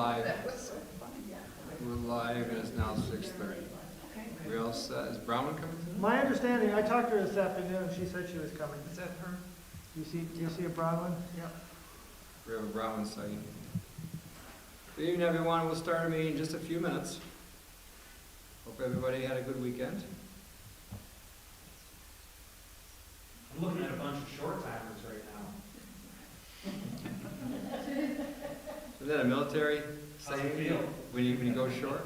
live. That was so funny, yeah. We're live and it's now 6:30. We all set? Is Brownman coming today? My understanding, I talked to her this afternoon, she said she was coming. Is that her? Do you see a brown one? Yep. We have a Brownman sighting. Good evening, everyone. We'll start our meeting in just a few minutes. Hope everybody had a good weekend. I'm looking at a bunch of short timers right now. Is that a military How's it saying? feel? When you go short?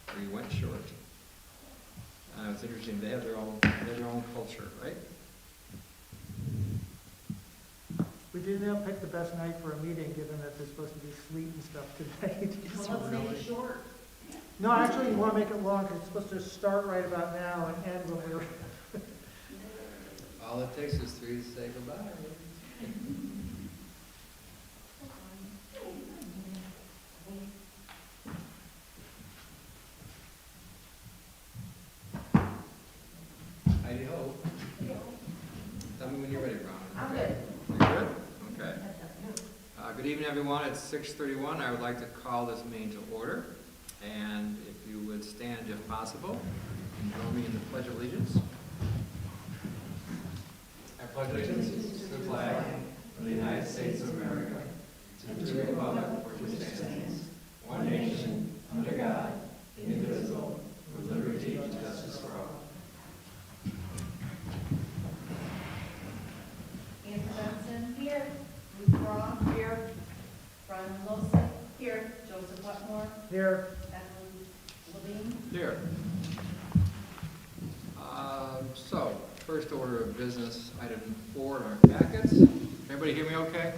Or you went short? It's interesting. They have their own culture, right? We did not pick the best night for a meeting, given that there's supposed to be sleet and stuff today. Well, let's make it short. No, actually, you want to make it long, because it's supposed to start right about now and end when we're... All it takes is 3 to say goodbye. Heidi ho. Tell me when you're ready, Brown. I'm good. You good? Okay. Good evening, everyone. It's 6:31. I would like to call this meeting to order. And if you would stand if possible, and join me in the Pledge of Allegiance. I pledge allegiance to the flag of the United States of America, and to the republic for which it stands, one nation, under God, indivisible, with liberty and justice for all. Andrew Benson. Here. Ruth Roth. Here. Brian Wilson. Here. Joseph Wetmore. Here, Edwin Levine. Here. So, first order of business, item 4 in our packets. Everybody hear me okay?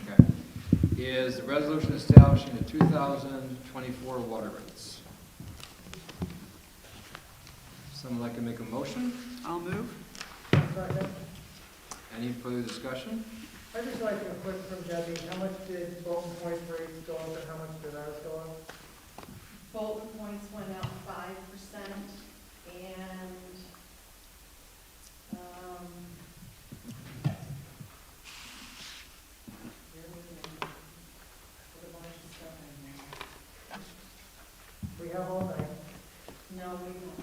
Okay. Is the resolution establishing the 2024 water rates. Someone like to make a motion? I'll move. second. Any further discussion? I'd just like a quick from Debbie, how much did Bolton Point rates go up and how much did ours go up? Bolton points went up 5%, and, put a bunch of stuff in there. We have all night. No, we don't.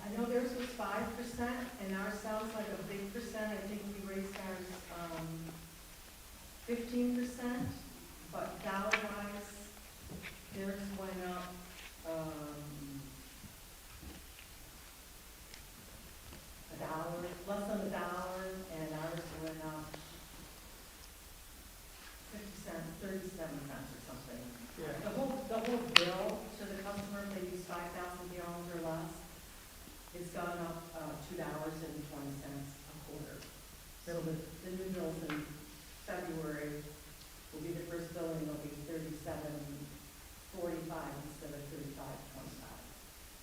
I know theirs was 5%, and ours sounds like a big percent. I think we raised ours 15%, but dollar-wise, theirs went up $1, less than $1, and ours went up 50 cents, 37 cents or something. Yeah. The whole bill to the customer, if they use 5,000 gallons or less, it's gone up $2.20 a quarter. So the new bills in February will be the first billing, will be $37.45 instead of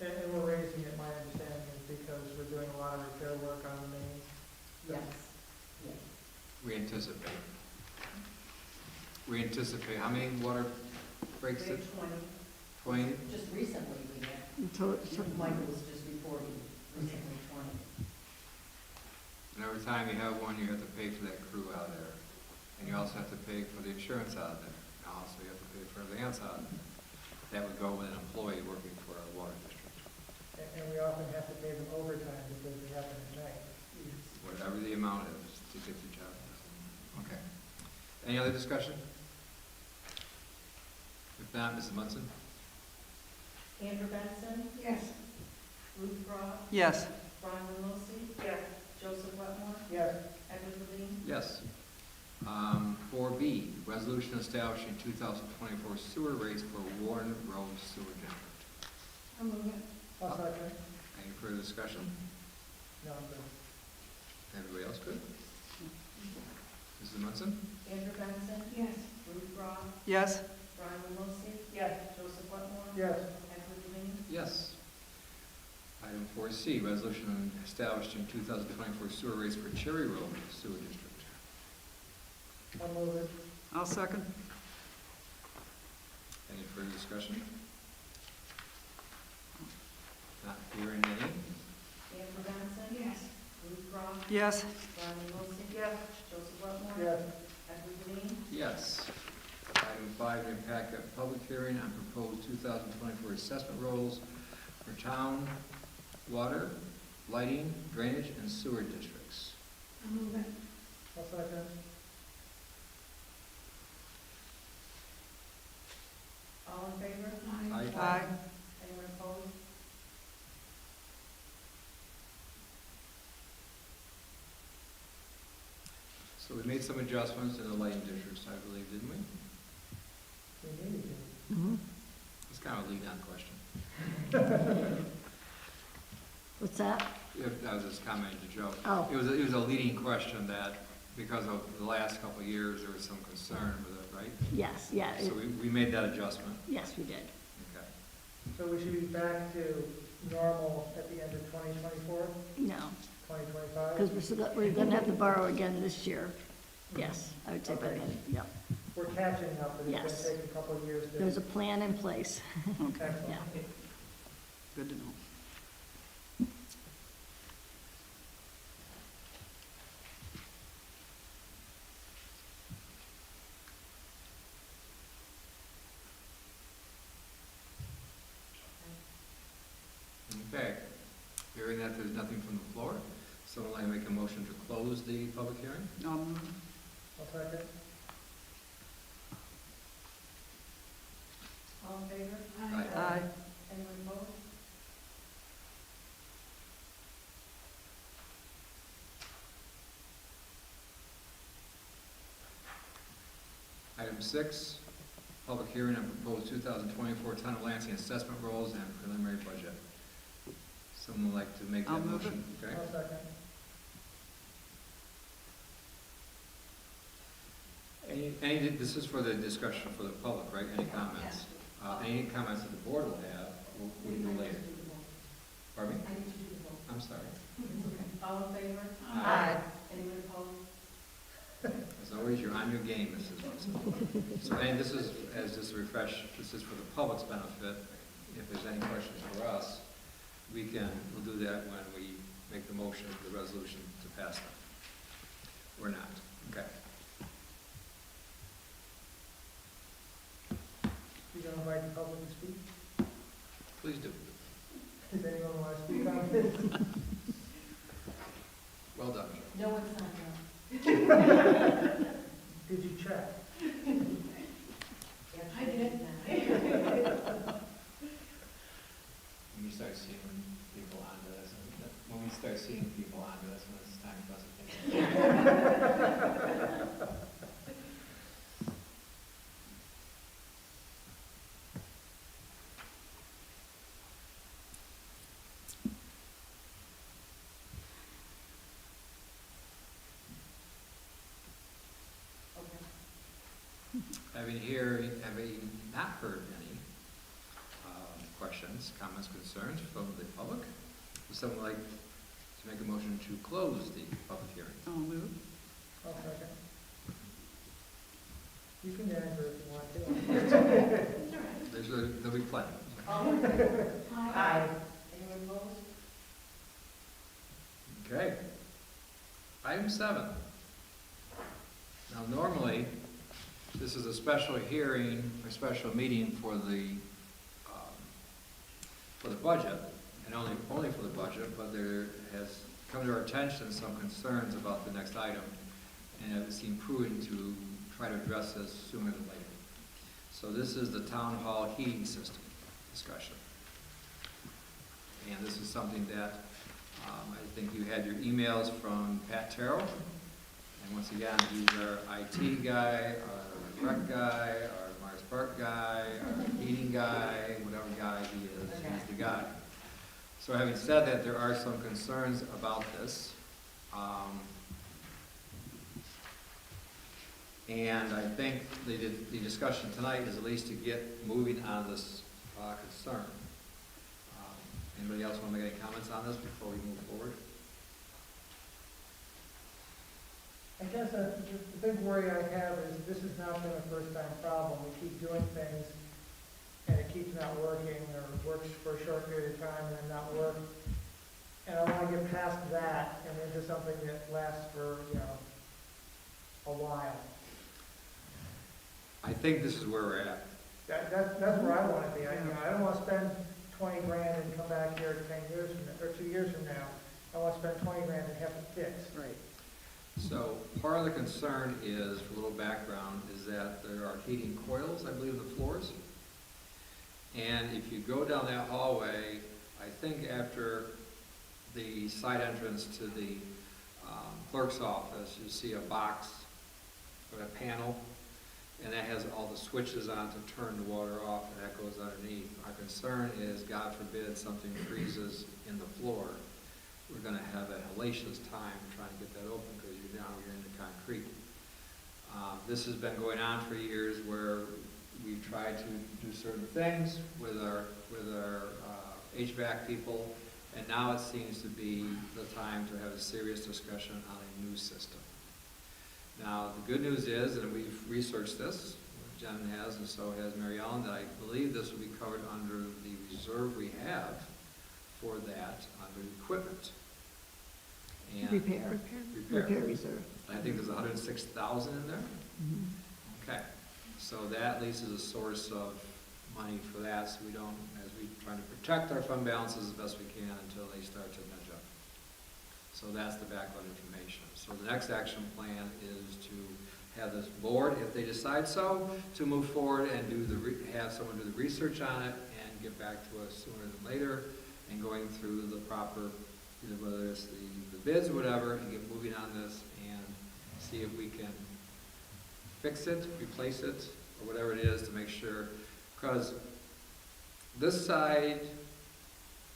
$35.25. And we're raising it, my understanding is because we're doing a lot of repair work on the mains. Yes, yes. We anticipate. How many water breaks? We have 20? Just recently we had. Michael was just reporting, recently 20. And every time you have one, you have to pay for that crew out there. And you also have to pay for the insurance out there. And also you have to pay for everything else out there. That would go with an employee working for our water district. And we often have to pay them overtime because they happen at night. Whatever the amount is to get the job done. Okay. Any other discussion? If not, Mrs. Munson? Andrew Benson. Yes. Ruth Roth. Yes. Brian Wilson. Yes. Joseph Wetmore. Yes, Edwin Levine. Yes. 4B, resolution establishing 2024 sewer rates for Warren Road Sewer District. I'm moving. I'll second. Any further discussion? No, I'm good. Everybody else good? Mrs. Munson? Andrew Benson. Yes. Ruth Roth. Yes. Brian Wilson. Yes. Joseph Wetmore. Yes, Edwin Levine. Yes. Item 4C, resolution establishing 2024 sewer rates for Cherry Road Sewer District. I'll move it. I'll second. Any further discussion? Not hearing any. Amber Benson? Yes. Ruth Cross? Yes. Ronnie Wilson? Yes. Joseph Wetmore? Yes. Edward Green? Yes. Item 5, in packet, public hearing on proposed 2024 assessment rolls for town, water, lighting, drainage, and sewer districts. I'll move it. I'll second. All in favor? Aye. Aye. Anyone opposed? So we made some adjustments in the lighting districts, I believe, didn't we? We needed to. Mm-hmm. It's kind of a lead-on question. What's that? I was just commenting to Joe. Oh. It was a leading question that, because of the last couple of years, there was some concern with it, right? Yes, yeah, So we made that adjustment. yes, we did. Okay. So we should be back to normal at the end of 2024, No, 2025? because we're gonna have to borrow again this year. Yes, I would say by Okay. then, yep. We're catching up, but it's Yes. gonna take a couple of years to. There's a plan in place. Excellent. Yeah. Good to know. Okay. Hearing that there's nothing from the floor, someone like to make a motion to close the public hearing? I'll move it. I'll second. All in favor? Aye. Aye. Anyone opposed? Item 6, public hearing on proposed 2024 Town of Lansing assessment rolls and preliminary budget. Someone would like to make I'll that move motion? Okay. I'll second. Any, this is for the discussion for the public, right? Any comments? Any comments that the board will have, we'll do later. Pardon me? I need to do the vote. I'm sorry. All in favor? Aye. Anyone opposed? As always, you're on your game, Mrs. Wilson. So, and this is, as just a refresh, this is for the public's benefit. If there's any questions for us, we'll do that when we make the motion for the resolution to pass them. Or not. Okay. You gonna invite the public to speak? Please do. Does anyone want to speak on this? Well done, Joe. No one signed up. Did you check? I did. When you start seeing people onto this, when we start seeing people onto this, when it's time for us to take. Having not heard any questions, comments, concerns from the public, would someone like to make a motion to close the public hearing? I'll move it. I'll second. You can answer if you want to. There'll be plenty. All in favor? Aye. Anyone opposed? Okay. Item 7. Now, normally, this is a special hearing, a special meeting for the budget, and only for the budget, but there has come to our attention some concerns about the next item, and it seemed prudent to try to address this sooner than later. So this is the town hall heating system discussion. And this is something that I think you had your emails from Pat Terrell. And once again, he's our IT guy, our rec guy, our Mars Park guy, our heating guy, whatever guy he is, he's the guy. So having said that, there are some concerns about this. And I think the discussion tonight is at least to get moving on this concern. Anybody else want to make any comments on this before we move forward? I guess the big worry I have is this has not been a first-time problem. We keep doing things, and it keeps not working, or works for a short period of time and then not work. And I want to get past that and into something that lasts for, a while. I think this is where we're at. That's where I want to be. I don't want to spend 20 grand and come back here 10 years from now, or 2 years from now. I want to spend 20 grand and have it fixed. Right. So part of the concern is, for a little background, is that there are heating coils, I believe, in the floors. And if you go down that hallway, I think after the side entrance to the clerk's office, you see a box or a panel, and that has all the switches on to turn the water off, and that goes underneath. Our concern is, God forbid, something freezes in the floor. We're going to have a hellacious time trying to get that open because you're in the concrete. This has been going on for years, where we've tried to do certain things with our HVAC people, and now it seems to be the time to have a serious discussion on a new system. Now, the good news is, and we've researched this, Jen has, and so has Mary Ellen, that I believe this will be covered under the reserve we have for that under equipment. And Repair reserve. I think there's 106,000 in there. Mhm. Okay, so that at least is a source of money for that, so we don't, as we try to protect our fund balances as best we can until they start to nudge up. So that's the background information. So the next action plan is to have this board, if they decide so, to move forward and have someone do the research on it and get back to us sooner than later, and going through the proper, whether it's the bids or whatever, and get moving on this and see if we can fix it, replace it, or whatever it is, to make sure, because this side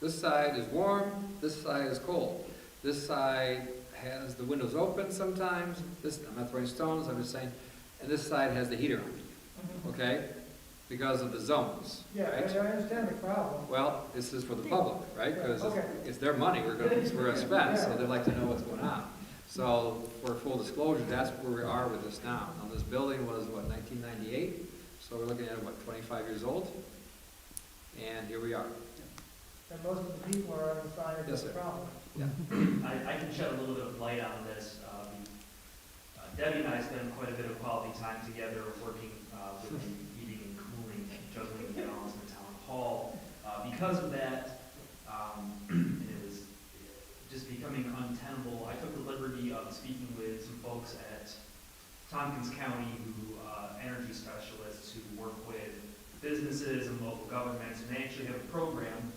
is warm, this side is cold. This side has the windows open sometimes, I'm not throwing stones, I'm just saying, and this side has the heater on, okay? Because of the zones, Yeah, right? I understand the problem. Well, this is for the public, right? Because Okay. it's their money we're gonna spend, so they'd like to know what's going on. So, for full disclosure, that's where we are with this now. Now, this building was, 1998? So we're looking at, 25 years old? And here we are. And most of the people are on the side of Yes, this sir. problem. Yeah. I can shed a little bit of light on this. Debbie and I spend quite a bit of quality time together working with the heating and cooling, juggling the balance in the town hall. Because of that, it was just becoming untenable. I took the liberty of speaking with some folks at Tompkins County, energy specialists who work with businesses and local governments, and they actually have a program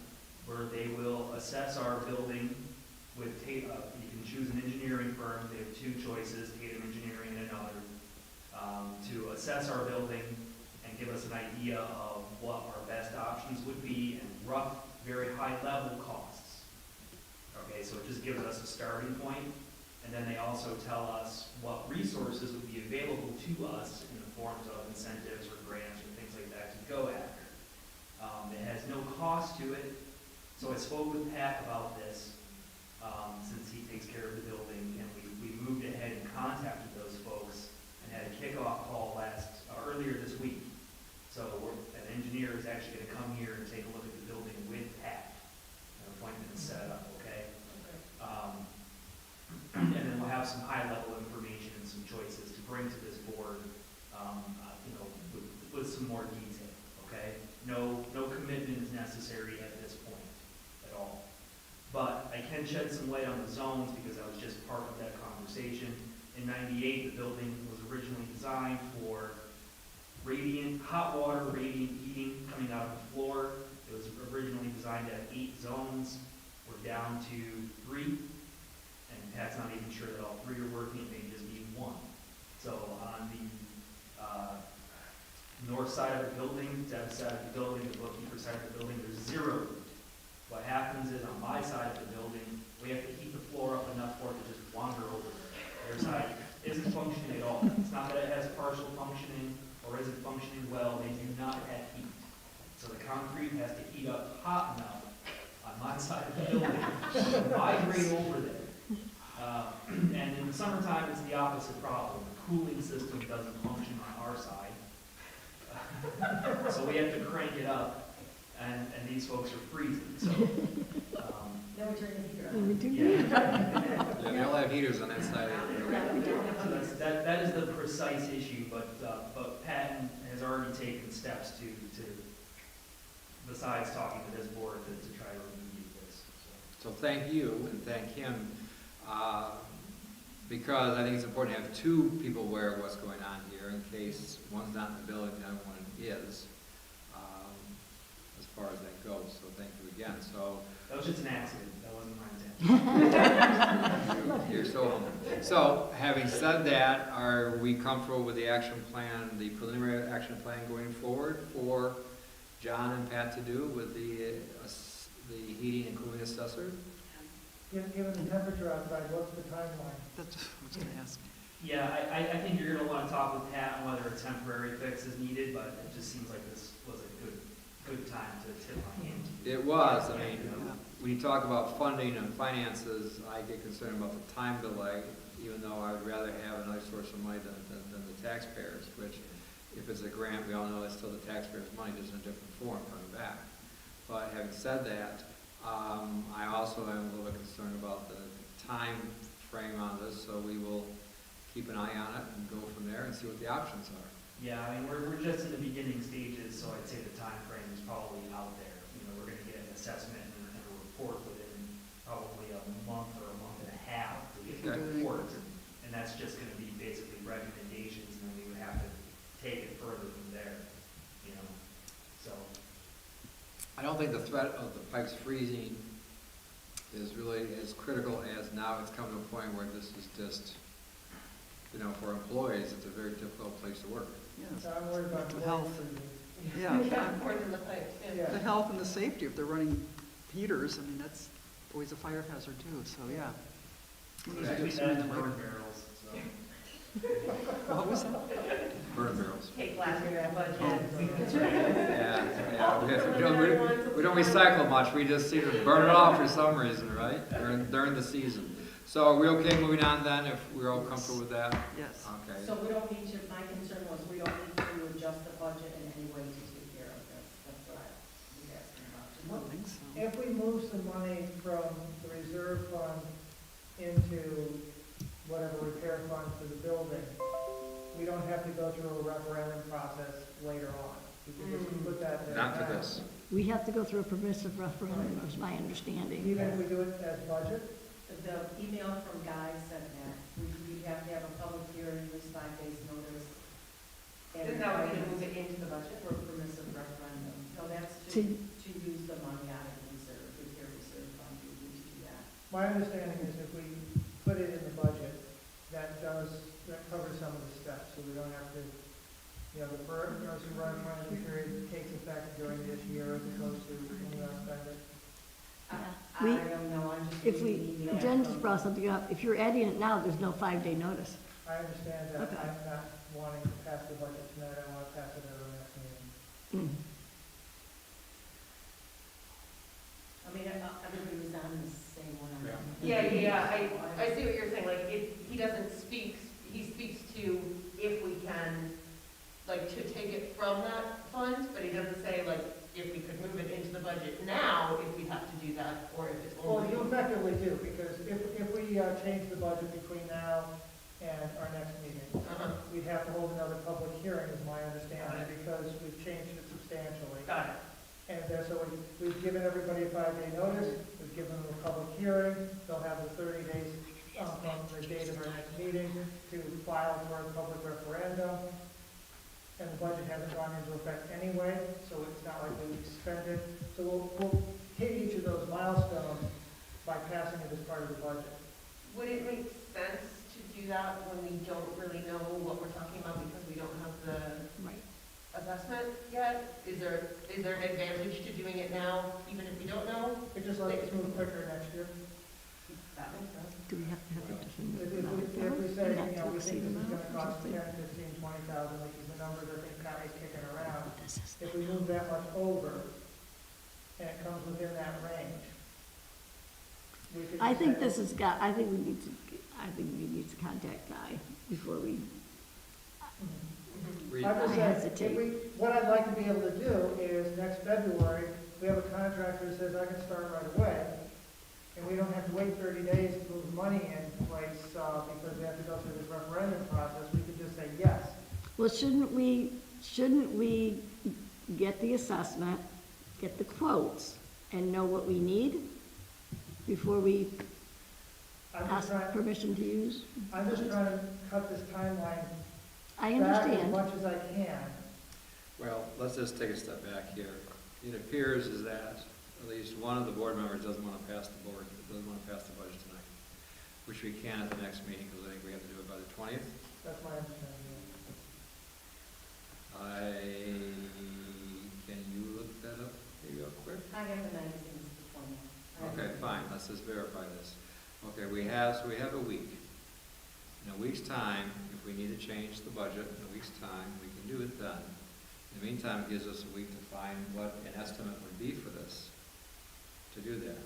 where they will assess our building with, you can choose an engineering firm, they have two choices, Tatum Engineering and another, to assess our building and give us an idea of what our best options would be and rough, very high level costs. Okay, so it just gives us a starting point, and then they also tell us what resources would be available to us in the forms of incentives or grants or things like that to go after. It has no cost to it, so I spoke with Pat about this, since he takes care of the building, and we moved ahead and contacted those folks and had a kickoff call earlier this week. So an engineer is actually going to come here and take a look at the building with Pat. An appointment is set up, okay? And then we'll have some high-level information and some choices to bring to this board, with some more detail, okay? No commitment is necessary at this point at all. But I can shed some light on the zones because I was just part of that conversation. In '98, the building was originally designed for hot water radiant heating coming out of the floor. It was originally designed to have 8 zones. We're down to 3, and Pat's not even sure that all 3 are working. It may just be 1. So on the north side of the building, Deb's side of the building, the bookkeeper side of the building, there's 0 heat. What happens is on my side of the building, we have to heat the floor up enough for it to just wander over there. Their side isn't functioning at all. It's not that it has partial functioning or isn't functioning well, they do not have heat. So the concrete has to heat up hot enough on my side of the building to migrate over there. And in the summertime, it's the opposite problem. The cooling system doesn't function on our side. So we have to crank it up, and these folks are freezing, so. Then we turn the heater And on. we do. Yeah, we all have heaters on that side. Yeah, we do. So that is the precise issue, but Patton has already taken steps to, besides talking to this board, to try to remediate this, so. So thank you and thank him, because I think it's important to have two people aware of what's going on here in case one's not in the building, the other one is, as far as that goes. So thank you again. So That was just an accident, that wasn't my intention. you're so humble. So having said that, are we comfortable with the action plan, the preliminary action plan going forward for John and Pat to do with the heating and cooling assessor? Given the temperature outside, what's the timeline? That's what I was gonna ask. Yeah, I think you're gonna wanna talk with Pat on whether a temporary fix is needed, but it just seems like this was a good time to tip my hand. It was. I mean, when you talk about funding and finances, I get concerned about the time delay, even though I would rather have another source of money than the taxpayers, which, if it's a grant, we all know it's still the taxpayers' money, just in a different form coming back. But having said that, I also am a little bit concerned about the time frame on this, so we will keep an eye on it and go from there and see what the options are. Yeah, I mean, we're just in the beginning stages, so I'd say the time frame is probably out there. You know, we're gonna get an assessment and a report within probably a month or a month and a half to get the Okay. report. And that's just gonna be basically recommendations, and then we would have to take it further from there, you know, so. I don't think the threat of the pipes freezing is really as critical as now it's come to a point where this is just, you know, for employees, it's a very difficult place to work. Yes. So I'm worried about The health. freezing. Yeah, More than the pipes, Yeah. the health and the safety, if they're running heaters, I mean, that's always a fire hazard too, so, yeah. We need to do Between some that in and the burn later. barrels, so. What was that? Burn barrels. Take last year's budget. Yeah, we don't recycle much, we just seem to burn it off for some reason, right, during the season. So are we okay moving on then, if we're all comfortable with that? Yes. Okay. So we don't need to, my concern was we don't need to adjust the budget in any way to take care of this. That's what I was asking I about. don't think so. If we move some money from the reserve fund into whatever repair fund for the building, we don't have to go through a referendum process later on. We can just put that there. Not for now. this. We have to go through a permissive referendum, is my understanding. Even if we do it as budget? The email from Guy said that we have to have a public hearing, at least 5 days notice. Isn't that what we move it into the budget? For permissive referendum. No, that's To- to use the money out of the reserve, repair reserve fund, we need to do that. My understanding is if we put it in the budget, that covers some of the steps, so we don't have to, you know, the emergency referendum period takes effect during this year as opposed to when we spend it. I We- don't know, I'm just. If reading the we, email Jen just from- brought something up, if you're adding it now, there's no 5-day notice. I understand that. Okay. I'm not wanting to pass the budget tonight. I want to pass it at our next meeting. I mean, everybody was on the same one. Yeah, I see what you're saying, like, if he doesn't speak, he speaks to if we can, like, to take it from that fund, but he doesn't say, like, if we could move it into the budget now, if we have to do that, or if it's Well, only. you effectively do, because if we change the budget between now and our next meeting, Uh-huh, we'd have to hold another public hearing, is my understanding, because we've changed it substantially. got it. And so we've given everybody a 5-day notice, we've given them a public hearing, they'll have the 30 days from the date of our next meeting to file for a public referendum. And the budget hasn't gone into effect anyway, so it's not like we spend it. So we'll hit each of those milestones by passing it as part of the budget. Would it make sense to do that when we don't really know what we're talking about because we don't have the Right. assessment yet? Is there an advantage to doing it now, even if we don't know? It just lets us move quicker next year. That makes sense. Do we have to have a If definitive amount? if we say, Not you know, to we exceed think this is amount, gonna cost something. 10, 15, 20,000, which is the numbers I think Patty's kicking around. This is- If we move that much over, and it comes within that range, we could. I think say- this has got, I think we need to, I think we need to contact Guy before we, Read. I'm just I saying, hesitate. what I'd like to be able to do is next February, we have a contractor who says I can start right away, and we don't have to wait 30 days to move money in place, because we have to go through this referendum process. We could just say yes. well, shouldn't we get the assessment, get the quotes, and know what we need before we I'm just ask trying, permission to use? I'm just trying to cut this timeline I back as understand. much as I can. Well, let's just take a step back here. It appears is that at least one of the board members doesn't want to pass the budget tonight, which we can at the next meeting, because I think we have to do it by the 20th. That's my understanding. Can you look that up maybe real quick? I have the 19th to 20th. Okay, fine, let's just verify this. Okay, so we have a week. In a week's time, if we need to change the budget, in a week's time, we can do it then. In the meantime, it gives us a week to find what an estimate would be for this, to do that.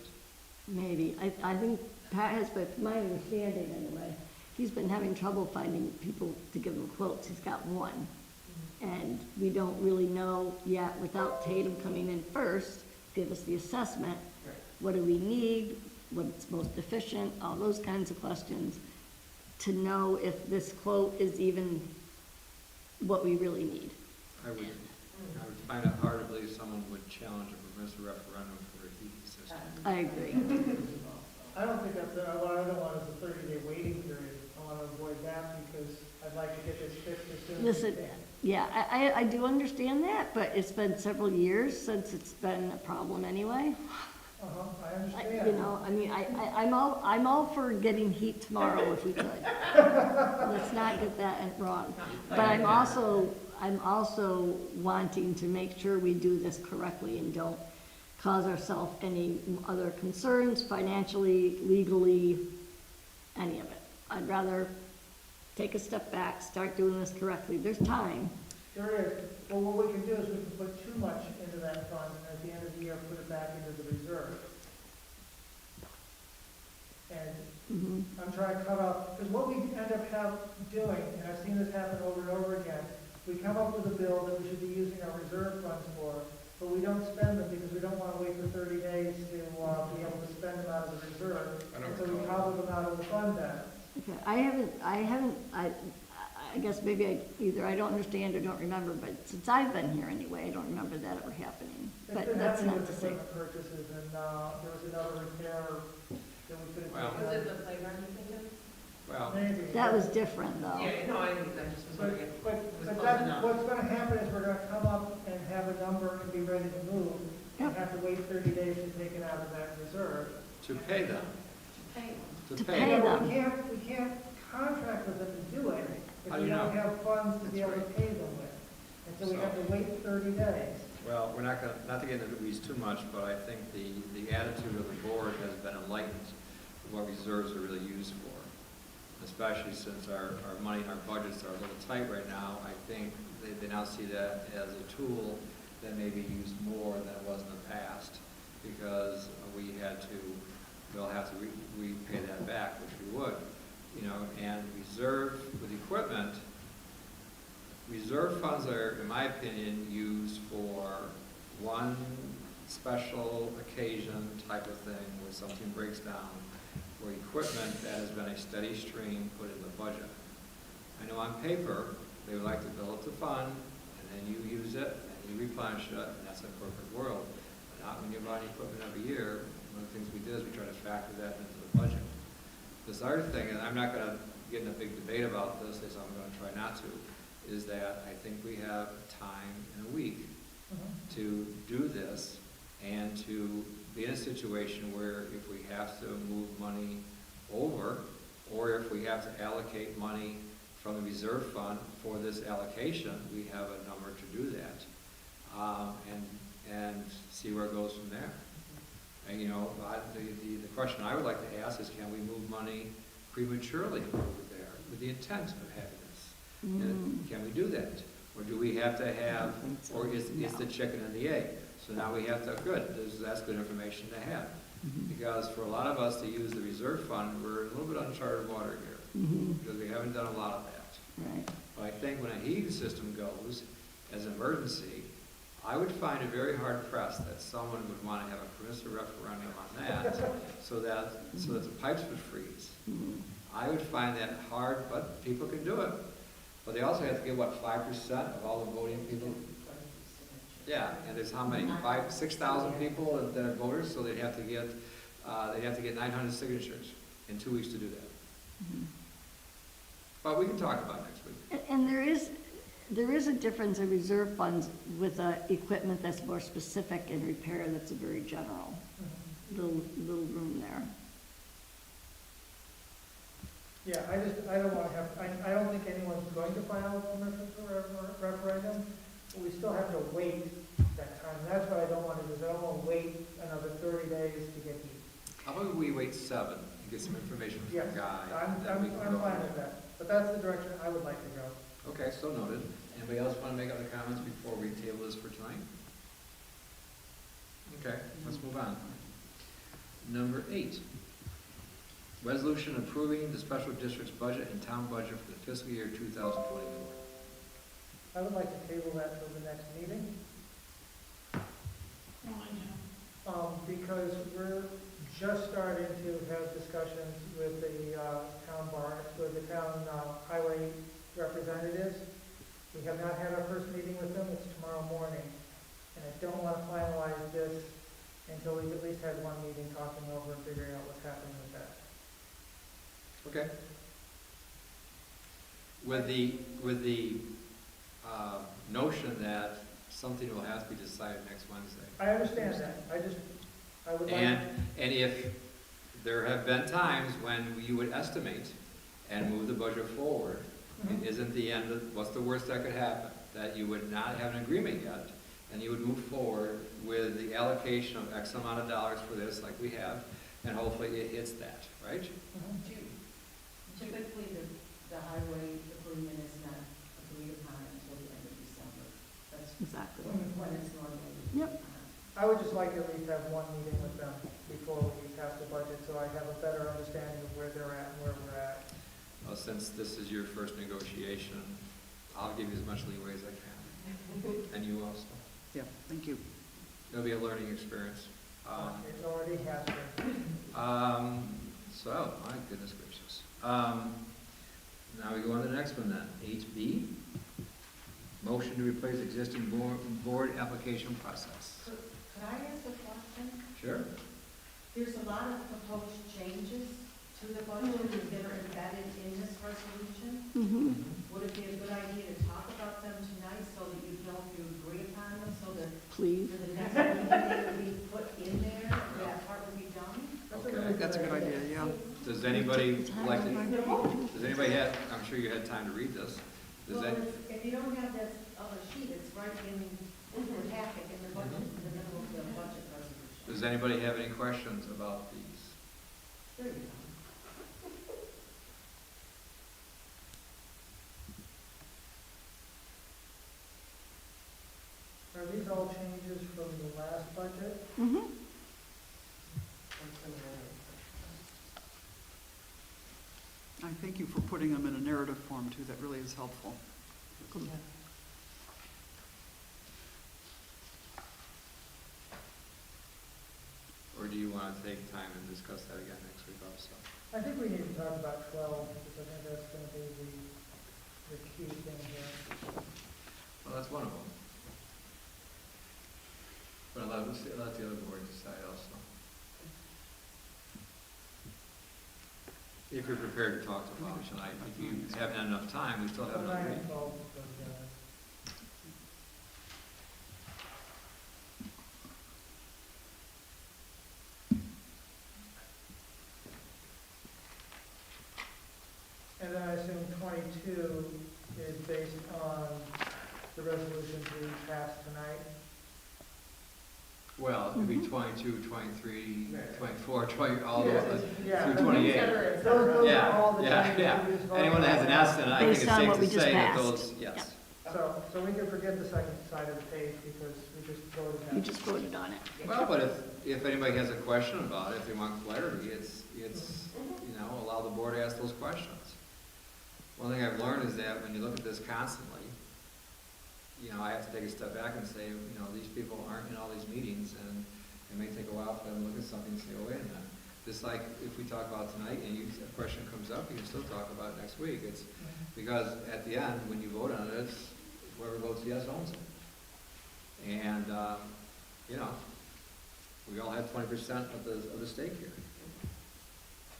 Maybe. I think Pat has, but my understanding anyway, he's been having trouble finding people to give him quotes. He's got one. And we don't really know yet, without Tatum coming in first, give us the assessment. What do we need? What's most efficient? All those kinds of questions, to know if this quote is even what we really need. I would find it hard to believe someone would challenge a permissive referendum for a heating system. I agree. I don't think that's, what I don't want is a 30-day waiting period. I want to avoid that because I'd like to get this fixed as soon as we Listen, can. yeah, I do understand that, but it's been several years since it's been a problem anyway. I understand. You know, I mean, I'm all for getting heat tomorrow if we could. Let's not get that wrong. But I'm also wanting to make sure we do this correctly and don't cause ourselves any other concerns financially, legally, any of it. I'd rather take a step back, start doing this correctly. There's time. There is. Well, what we can do is we can put too much into that fund, and at the end of the year, put it back into the reserve. And Mhm. I'm trying to cut off, because what we end up doing, and I've seen this happen over and over again, we come up with a bill that we should be using our reserve funds for, but we don't spend them because we don't want to wait for 30 days to be able to spend them out of the reserve. And so we cobble them out of the fund balance. Okay, I guess maybe either I don't understand or don't remember, but since I've been here anyway, I don't remember that ever happening. It's But been that's happening not with to say. equipment purchases, and there was another repair that we could Well- have Was taken it out. the playground you think of? Well, Maybe. That was different though. Yeah, no, I just was wondering if But, it was but close that, enough. what's gonna happen is we're gonna come up and have a number and be ready to move, and Yep. have to wait 30 days to take it out of that reserve. to pay them, Hey, To pay pay them. them. We can't contract with them to do it if How do we you don't know? have funds to be That's able to right. pay them with. And so we So- have to wait 30 days. Well, we're not to get into the weeds too much, but I think the attitude of the board has been enlightened of what reserves are really used for. Especially since our money and our budgets are a little tight right now, I think they now see that as a tool that may be used more than it was in the past, because we'll have to repay that back, which we would, you know, and reserve with equipment. Reserve funds are, in my opinion, used for one special occasion type of thing where something breaks down, or equipment that has been a steady stream put in the budget. I know on paper, they would like to build up the fund, and then you use it, and you replenish it, and that's a perfect world. But not when you're buying equipment every year. One of the things we did is we try to factor that into the budget. This other thing, and I'm not gonna get in a big debate about this, as I'm gonna try not to, is that I think we have time in a week to do this and to be in a situation where if we have to move money over, or if we have to allocate money from the reserve fund for this allocation, we have a number to do that, and see where it goes from there. And, you know, the question I would like to ask is, can we move money prematurely over there with the intent of having this? And can we do that? Or do we have to have, or is the chicken and the egg? So now we have to, that's good information to have. Because for a lot of us to use the reserve fund, we're in a little bit uncharted water here, Mhm. because we haven't done a lot of that. Right. But I think when a heating system goes as an emergency, I would find it very hard pressed that someone would want to have a permissive referendum on that, so that the pipes would freeze. Mhm. I would find that hard, but people can do it. But they also have to get, what, 5% of all the voting people? Yeah, and there's how many, 6,000 people that are voters, so they'd have to get 900 signatures in 2 weeks to do that. Mhm. But we can talk about it next week. And there is a difference in reserve funds with equipment that's more specific in repair, that's a very general, little room there. Yeah, I don't want to have, I don't think anyone's going to file a permission for a referendum, but we still have to wait that time. And that's what I don't want to do, is I don't want to wait another 30 days to get heat. How about we wait 7 and get some information from Yes, Guy? I'm and then we can go fine from with there. that, but that's the direction I would like to go. Okay, so noted. Anybody else want to make other comments before we table this for tonight? Okay, let's move on. Number 8, resolution approving the special district's budget and town budget for the fiscal year 2024. I would like to table that till the next meeting. Because we're just starting to have discussions with the town bar, with the town highway representatives. We have not had our first meeting with them, it's tomorrow morning. And I don't want to finalize this until we've at least had one meeting talking over and figuring out what's happening with that. Okay. With the notion that something will have to be decided next Wednesday. I understand that, I would like. And if there have been times when you would estimate and move the budget forward, it isn't the end of, what's the worst that could happen? That you would not have an agreement yet, and you would move forward with the allocation of X amount of dollars for this, like we have, and hopefully it hits that, right? Typically, the highway agreement is not agreed upon until the end of December. That's Exactly. when it's normally. Yep. I would just like to at least have one meeting with them before we pass the budget, so I have a better understanding of where they're at and where we're at. Well, since this is your first negotiation, I'll give you as much leeway as I can, and you also. Yeah, thank you. It'll be a learning experience. It already has been. So, my goodness gracious. Now we go on to the next one then, 8B. Motion to replace existing board application process. Could I ask a question? Sure. There's a lot of proposed changes to the budget that are embedded in this resolution. Mhm. Would it be a good idea to talk about them tonight so that you know if you agree upon them, so that Please. for the next meeting they would be put in there, that part would be done? Okay. That's a good idea, yeah. Does anybody like to, does anybody have, I'm sure you had time to read this. Does Well, that, if you don't have that other sheet, it's right in the packet, in the budget, in the middle of the budget resolution. does anybody have any questions about these? There you go. Are these all changes from the last budget? Mhm. I thank you for putting them in a narrative form too, that really is helpful. Or do you want to take time and discuss that again next week also? I think we need to talk about 12, because I think that's going to be the key thing here. Well, that's one of them. But let the other board decide also. If you're prepared to talk about it tonight, if you haven't had enough time, we still have another 9 week. and 12 go together. And then I assume 22 is based on the resolutions we passed tonight. Well, it could be 22, 23, 24, 20, all Yeah, those, yeah. through 28. Those are Yeah, all the yeah, changes yeah. we just voted Anyone that has an on. estimate, I think it's Based on safe what to we just say that passed. those, yes. so we can forget the second side of the page because we just voted You that. just voted on it. Well, but if anybody has a question about it, if they want clarity, it's, allow the board to ask those questions. One thing I've learned is that when you look at this constantly, I have to take a step back and say, these people aren't in all these meetings, and it may take a while for them to look at something and say, oh, wait a minute. Just like if we talk about tonight and a question comes up, you can still talk about it next week. It's because at the end, when you vote on it, it's whoever votes yes owns it. And, we all have 20% of the stake here.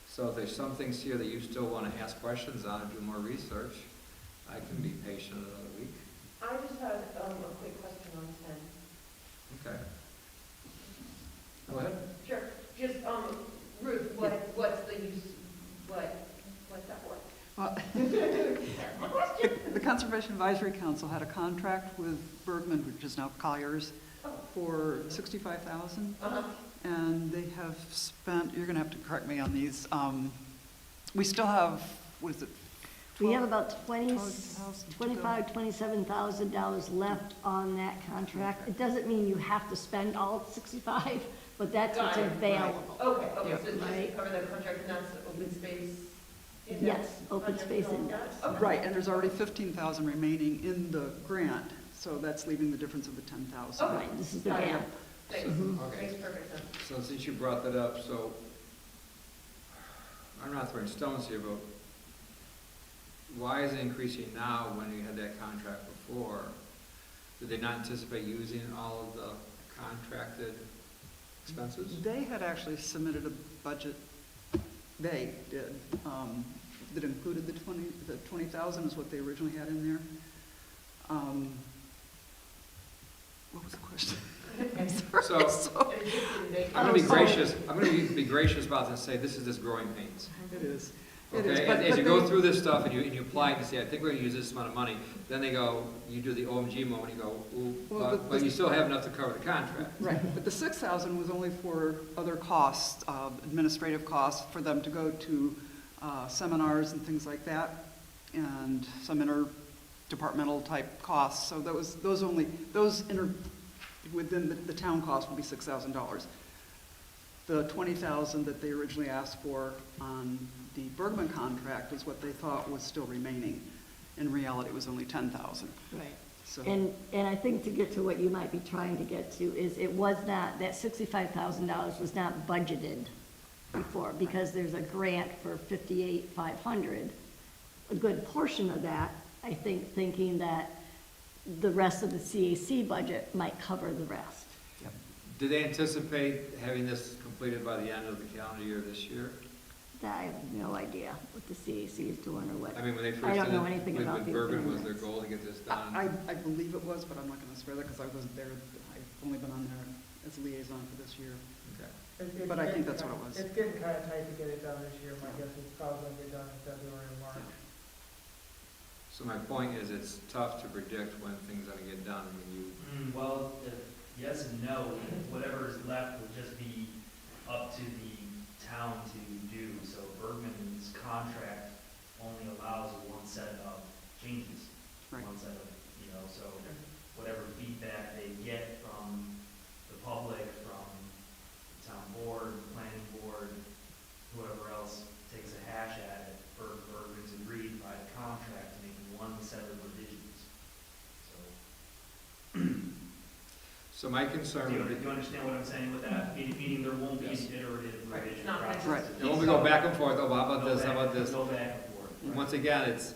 So if there's some things here that you still want to ask questions on and do more research, I can be patient another week. I just had a quick question on 10. Okay. Go ahead. Sure, just, Ruth, what's the use, what's that for? Well, That's my question. the Conservation Advisory Council had a contract with Bergman, which is now Colliers, for $65,000. Uh-huh. And they have spent, you're gonna have to correct me on these, we still have, what is it? We have about $12,000 to go. $27,000 left on that contract. It doesn't mean you have to spend all 65, but that's what's Got it. available. Okay, Yeah. so just Right. cover the contract and that's the open space index? Yes, open Contract space and all index. that? Okay. Right, and there's already 15,000 remaining in the grant, so that's leaving the difference of the 10,000. Okay. Right, this is the Got it. gap. Thanks, Okay. makes perfect sense. So since you brought that up, so I'm not throwing stones here, but why is it increasing now when you had that contract before? Did they not anticipate using all of the contracted expenses? They had actually submitted a budget, they did, that included the 20,000 is what they originally had in there. What was the question? I'm sorry. So- And it just didn't make I'm gonna be sense. gracious, I'm gonna be gracious about this and say, this is just growing pains. It is. It is, Okay, but- and as but you go they- through this stuff and you apply and you say, I think we're gonna use this amount of money, then they go, you do the OMG moment, you go, ooh, Well, but you still have enough to cover the contract. Right, but the 6,000 was only for other costs, administrative costs, for them to go to seminars and things like that, and some interdepartmental type costs. So within the town cost would be $6,000. The 20,000 that they originally asked for on the Bergman contract is what they thought was still remaining. In reality, it was only 10,000. Right. So. And I think to get to what you might be trying to get to is it was not, that $65,000 was not budgeted before because there's a grant for $58,500. A good portion of that, I think, thinking that the rest of the CAC budget might cover the rest. Did they anticipate having this completed by the end of the calendar year this year? I have no idea what the CAC is doing or what. I mean, when they first I did don't know it, anything with about the Bergen, was open their limits. goal to get this done? I believe it was, but I'm not gonna swear that because I wasn't there. I've only been on there as a liaison for this year. Okay. It's But I think getting that's what kinda- it was. It's getting kind of tight to get it done this year. My guess is it's probably going to get done in February or March. So my point is, it's tough to predict when things are gonna get done when you, Well, yes and no. Whatever is left would just be up to the town to do. So Bergman's contract only allows one set of changes. Right. One set of, so whatever feedback they get from the public, from the town board, planning board, whoever else takes a hash at it, Bergman's agreed by the contract to make one set of revisions. So so my concern Do would be, you understand what I'm saying with that? Meaning there won't be an Yes. iterative Right, revision not process. Right. and when we go back and forth, oh, how about this, how about this? Go back and forth. Once again, it's,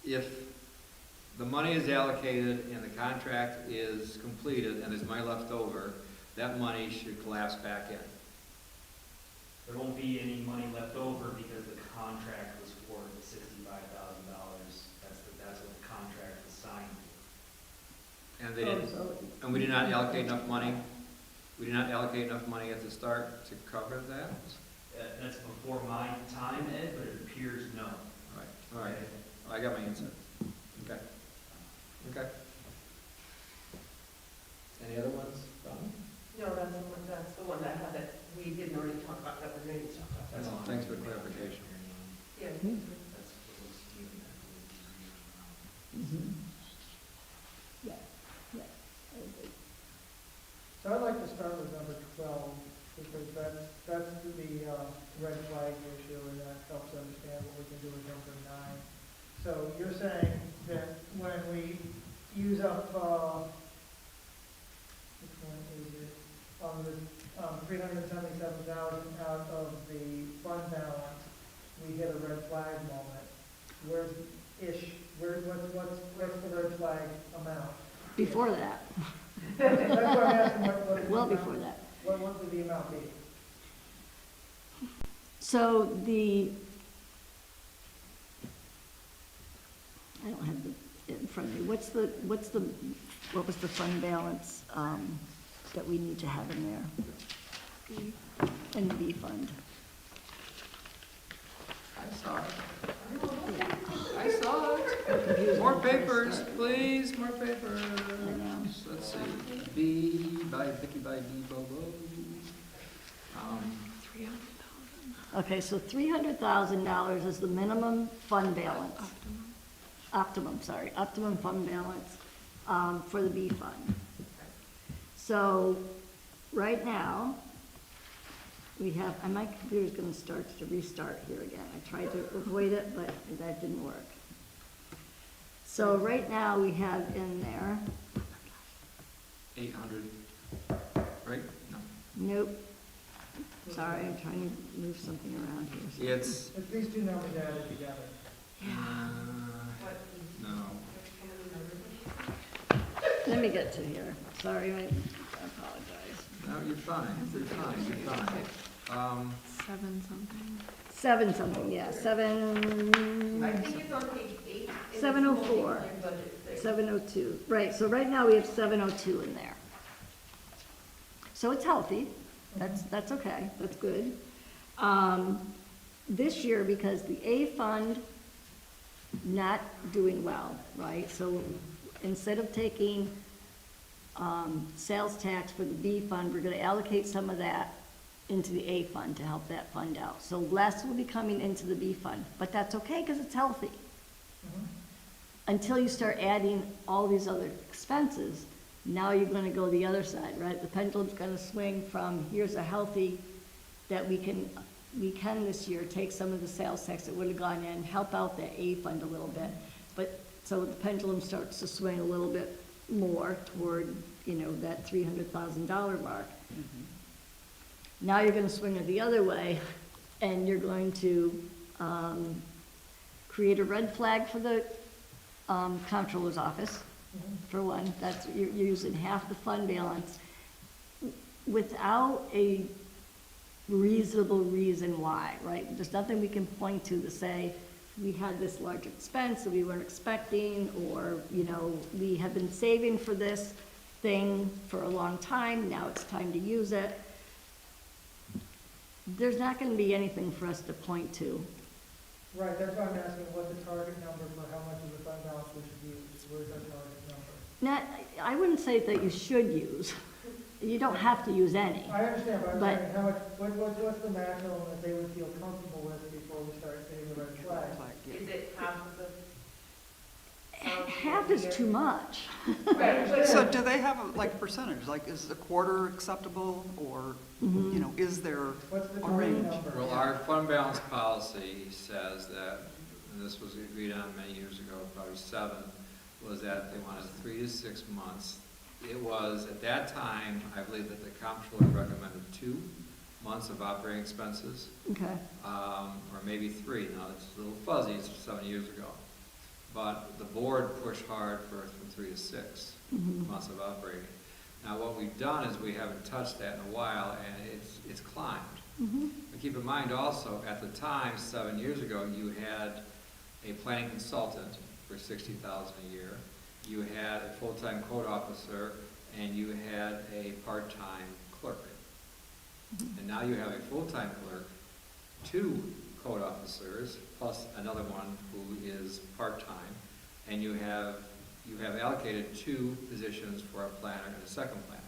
if the money is allocated and the contract is completed and there's money left over, that money should collapse back in. There won't be any money left over because the contract was for $65,000. That's what the contract was signed for. And they didn't, and we did not allocate enough money, we did not allocate enough money at the start to cover that? That's before my time, Ed, but it appears no. All right, I got my answer. Okay. Okay. Any other ones? Done? No, that's the one that I had that we didn't already talk about, that we're going to talk about. No, thanks for clarification. Yeah. That's what looks to me. Mhm. when we use up, which one is it? On the, 377,000 out of the fund balance, we hit a red flag moment. Where's what's the red flag amount? Before that, Okay, that's what I'm asking, what is the well amount? before that. What would the amount be? So I don't have it in front of me. What was the fund balance, that we need to have in there? In the B fund? I saw it. Yeah. I saw it. I'm confused More on where to papers, start. please, more papers. I know. Let's see, B by Vicky by B Bobo. Okay, so $300,000 is the minimum fund balance. Optimum fund balance, for the B fund. So, right now, we have, and my computer's gonna start to restart here again. I tried to avoid it, but that didn't work. So right now, we have in there, 800, right? No. nope, sorry, I'm trying to move something around here. It's, If these two numbers added together. no. Let me get to here, sorry, I apologize. No, you're fine, you're fine, you're fine. Seven something, yeah, I seven, think it's on page 8. in the 704. small budget thing. 702, right, so right now we have 702 in there. So it's healthy, that's okay, that's good. This year, because the A fund not doing well, right, so instead of taking sales tax for the B fund, we're gonna allocate some of that into the A fund to help that fund out. So less will be coming into the B fund, but that's okay, because it's healthy. Until you start adding all these other expenses, now you're gonna go the other side, right? The pendulum's gonna swing from, here's a healthy, that we can this year take some of the sales tax that would have gone in, help out the A fund a little bit. But, so the pendulum starts to swing a little bit more toward, that $300,000 mark. Now you're gonna swing it the other way, and you're going to, create a red flag for the, comptroller's office, for one. That's, you're using half the fund balance without a reasonable reason why, right? There's nothing we can point to say, we had this large expense that we weren't expecting, or, we have been saving for this thing for a long time, now it's time to use it. There's not gonna be anything for us to point to. Right, that's why I'm asking what the target number for how much of the fund balance we should use. Where's that target number? Not, I wouldn't say that you should use. You don't have to use any. I understand, but I'm But- saying, how much, what's the maximum that they would feel comfortable with before we start hitting the red flag? Is it half of the? Half is too much. Right, but So do they have a percentage, like is a quarter acceptable, or, is there What's the a target range? number? Well, our fund balance policy says that, and this was agreed on many years ago, probably 7, was that they wanted 3 to 6 months. It was, at that time, I believe that the comptroller recommended 2 months of operating expenses, Okay. or maybe 3. Now, it's a little fuzzy, it's 7 years ago. But the board pushed hard from 3 to 6 months of operating. Now, what we've done is we haven't touched that in a while, and it's climbed. But keep in mind also, at the time, 7 years ago, you had a planning consultant for $60,000 a year. You had a full-time code officer, and you had a part-time clerk. And now you have a full-time clerk, 2 code officers, plus another one who is part-time, and you have allocated 2 positions for a planner and a second planner.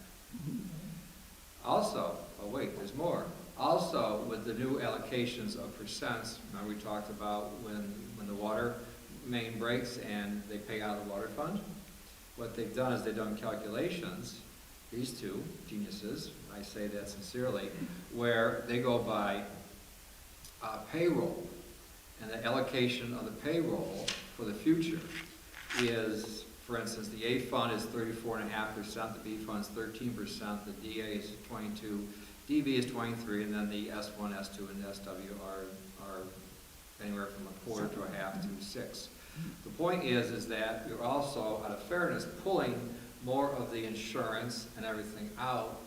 Also, oh wait, there's more. Also, with the new allocations of percents, remember we talked about when the water main breaks and they pay out of the water fund? What they've done is they've done calculations, these 2 geniuses, I say that sincerely, where they go by payroll and the allocation of the payroll for the future. is, for instance, the A fund is 34.5%, the B fund is 13%, the DA is 22%, DB is 23%, and then the S1, S2, and SW are anywhere from a quarter to a half to 6%. The point is that you're also, out of fairness, pulling more of the insurance and everything out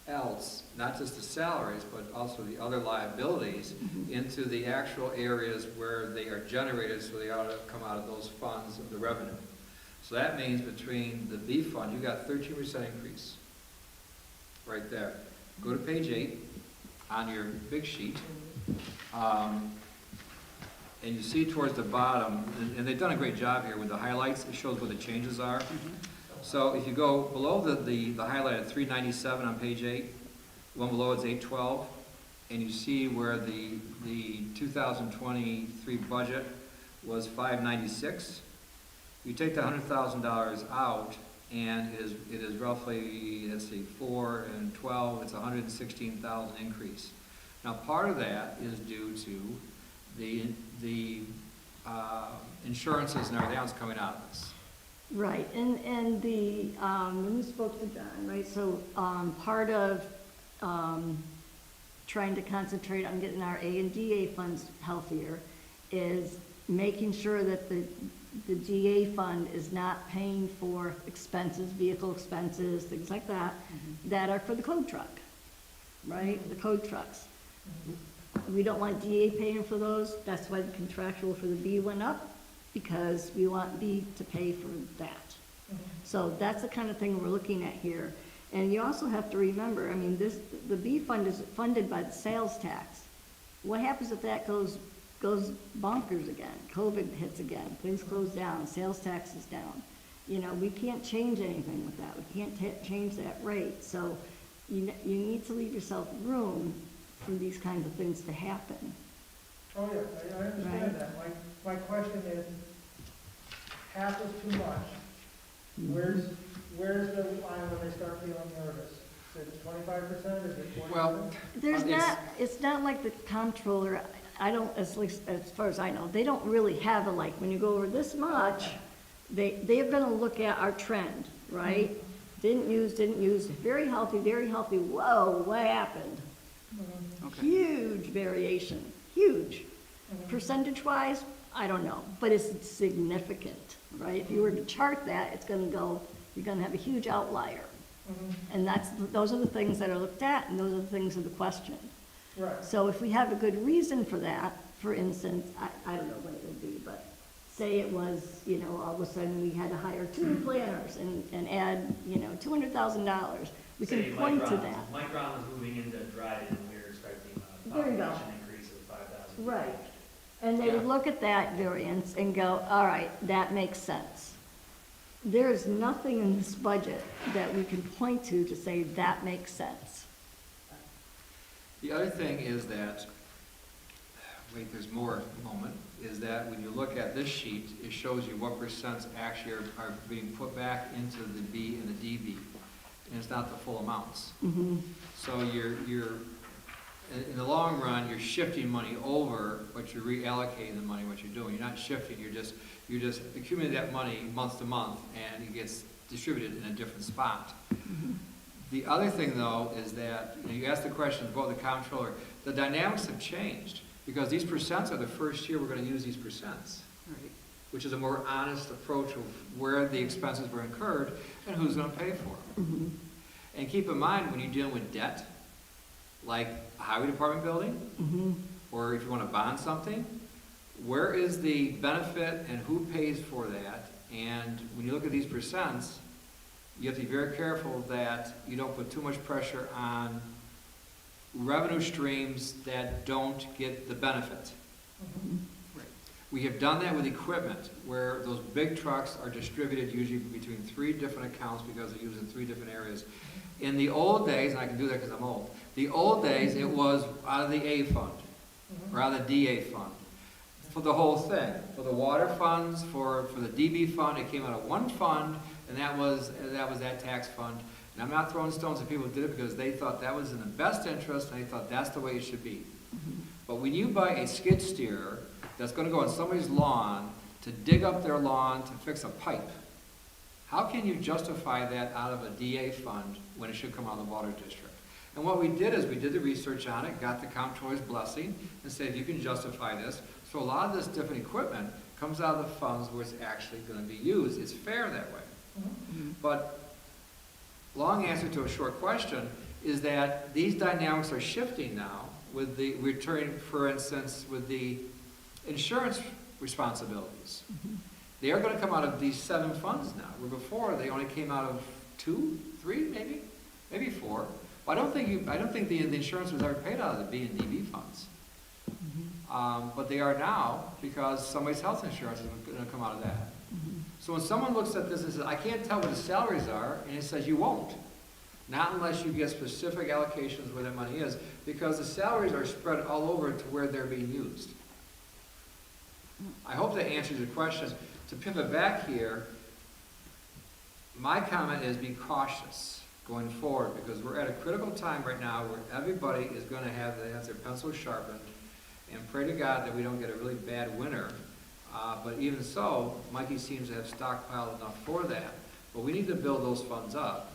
else, not just the salaries, but also the other liabilities into the actual areas where they are generated, so they ought to come out of those funds of the revenue. So that means between the B fund, you got 13% increase right there. Go to page 8 on your big sheet, and you see towards the bottom, and they've done a great job here with the highlights. It shows where the changes are. So if you go below the highlighted 397 on page 8, one below it's 812, and you see where the 2023 budget was 596. You take the $100,000 out, and it is roughly, let's see, 4 and 12. It's 116,000 increase. Now part of that is due to the insurances and everything else coming out of this. Right, and the, when we spoke to John, right, so, part of, trying to concentrate on getting our A and DA funds healthier is making sure that the DA fund is not paying for expenses, vehicle expenses, things like that, that are for the code truck, right, the code trucks. We don't want DA paying for those, that's why the contractual for the B went up, because we want B to pay for that. So that's the kind of thing we're looking at here. And you also have to remember, I mean, the B fund is funded by the sales tax. What happens if that goes bonkers again? COVID hits again, things close down, sales tax is down. You know, we can't change anything with that. We can't change that rate. So you need to leave yourself room for these kinds of things to happen. Oh, yeah, I understand Right. that. My question is, half is too much. Where's the line when they start feeling nervous? Is it 25%, is it 20%? Well, It's not like the comptroller, I don't, as far as I know, they don't really have like, when you go over this much, they're gonna look at our trend, right? Didn't use, very healthy, whoa, what happened? Okay. Huge variation, huge. Percentage-wise, I don't know, but it's significant, right? If you were to chart that, it's gonna go, you're gonna have a huge outlier. And those are the things that are looked at, and those are the things that are questioned. Right. So if we have a good reason for that, for instance, I don't know what it would be, but say it was, you know, all of a sudden we had to hire 2 planners and add, you know, $200,000. We Say can point to that. Mike Brown was moving into Dryden, and we were expecting a There you go. population increase of 5,000. Right. And they would look at that variance and go, all right, that makes sense. There's nothing in this budget that we can point to say that makes sense. the other thing is that, wait, there's more moment, is that when you look at this sheet, it shows you what percents actually are being put back into the B and the DB. And it's not the full amounts. So you're in the long run, you're shifting money over, but you're reallocating the money, what you're doing. You're not shifting, you're just accumulating that money month to month, and it gets distributed in a different spot. The other thing, though, is that, you know, you asked the question about the comptroller, the dynamics have changed, because these percents are the first year we're gonna use these percents, Right. which is a more honest approach of where the expenses were incurred and who's gonna pay for them. And keep in mind, when you're dealing with debt, like a highway department building, or if you want to bond something, where is the benefit and who pays for that? And when you look at these percents, you have to be very careful that you don't put too much pressure on revenue streams that don't get the benefit. Right. We have done that with equipment, where those big trucks are distributed usually between 3 different accounts because they're used in 3 different areas. In the old days, and I can do that because I'm old, the old days it was out of the A fund, or out of the DA fund, for the whole thing. For the water funds, for the DB fund, it came out of one fund, and that was that tax fund. And I'm not throwing stones at people who did it because they thought that was in the best interest, and they thought that's the way it should be. But when you buy a skid steer that's going to go on somebody's lawn to dig up their lawn to fix a pipe. How can you justify that out of a DA fund when it should come out of the water district? And what we did is we did the research on it, got the comptroller's blessing, and said, you can justify this. So a lot of this different equipment comes out of the funds where it's actually going to be used. It's fair that way. But long answer to a short question is that these dynamics are shifting now with the return, for instance, with the insurance responsibilities. They are going to come out of these 7 funds now, where before they only came out of 2, 3, maybe 4. Well, I don't think the insurance was ever paid out of the B and DB funds. But they are now because somebody's health insurance is going to come out of that. So when someone looks at this and says, I can't tell what the salaries are, and it says you won't. Not unless you get specific allocations where that money is, because the salaries are spread all over to where they're being used. I hope that answers your question. To pivot back here, my comment is be cautious going forward, because we're at a critical time right now where everybody is going to have their pencil sharpened, and pray to God that we don't get a really bad winter. But even so, Mikey seems to have stockpiled enough for that. But we need to build those funds up.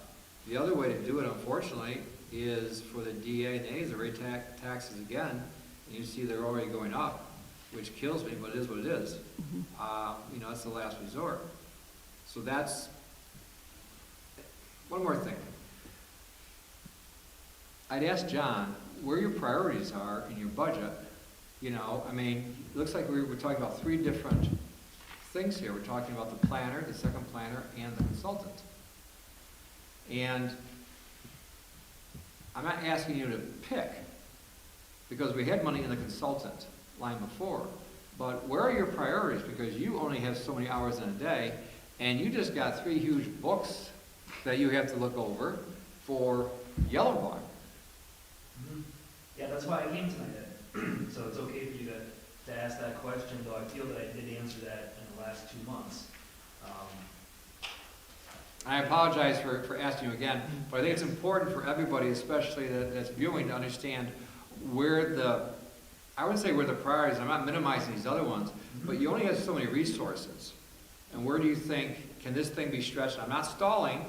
The other way to do it, unfortunately, is for the DA and A's to raise taxes again, and you see they're already going up, which kills me, but it is what it is. That's the last resort. So that's one more thing. I'd ask John where your priorities are in your budget. It looks like we're talking about 3 different things here. We're talking about the planner, the second planner, and the consultant. And I'm not asking you to pick, because we had money in the consultant line before, but where are your priorities? Because you only have so many hours in a day, and you just got 3 huge books that you have to look over for Yellow Barn. Yeah, that's why I came tonight. So it's okay for you to ask that question, though I feel that I did answer that in the last 2 months. I apologize for asking you again, but I think it's important for everybody, especially that's viewing, to understand where I wouldn't say where the priorities, I'm not minimizing these other ones, but you only have so many resources. And where do you think, can this thing be stretched? I'm not stalling,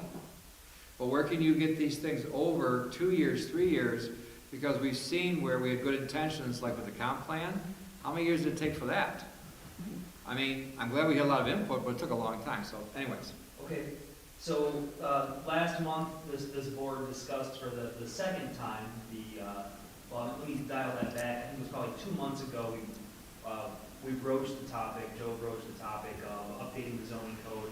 but where can you get these things over 2 years, 3 years? Because we've seen where we had good intentions, like with the comp plan. How many years did it take for that? I'm glad we had a lot of input, but it took a long time. So anyways. Okay. So last month, this board discussed for the second time let me dial that back. I think it was probably 2 months ago. We broached the topic. Joe broached the topic of updating the zoning code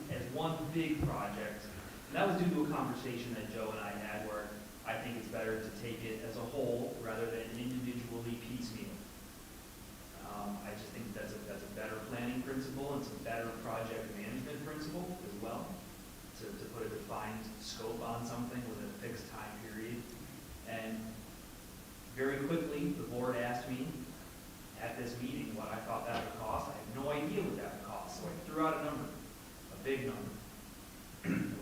as one big project. And that was due to a conversation that Joe and I had, where I think it's better to take it as a whole rather than individually piecemeal. I just think that's a better planning principle, and it's a better project management principle as well. To put a defined scope on something with a fixed time period. And very quickly, the board asked me at this meeting what I thought that would cost. I had no idea what that would cost, so I threw out a number, a big number.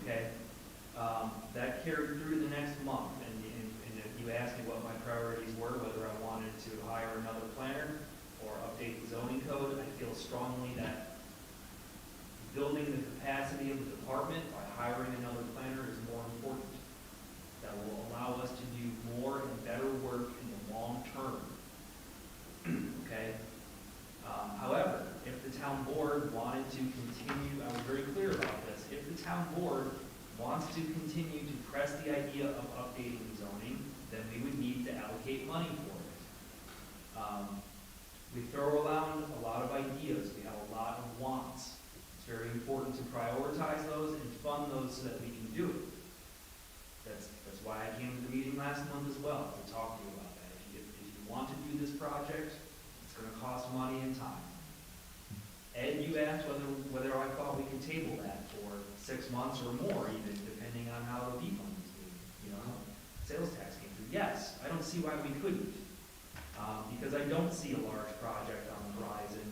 Okay? That carried through the next month, and you asked me what my priorities were, whether I wanted to hire another planner or update the zoning code. I feel strongly that building the capacity of the department by hiring another planner is more important. That will allow us to do more and better work in the long term. Okay? However, if the town board wanted to continue, I was very clear about this, if the town board wants to continue to press the idea of updating zoning, then we would need to allocate money for it. We throw around a lot of ideas. We have a lot of wants. It's very important to prioritize those and fund those so that we can do it. That's why I came to the meeting last month as well, to talk to you about that. If you want to do this project, it's going to cost money and time. Ed, you asked whether I thought we could table that for 6 months or more, even depending on how the B fund is doing. Sales tax came through. Yes, I don't see why we couldn't, because I don't see a large project on the horizon.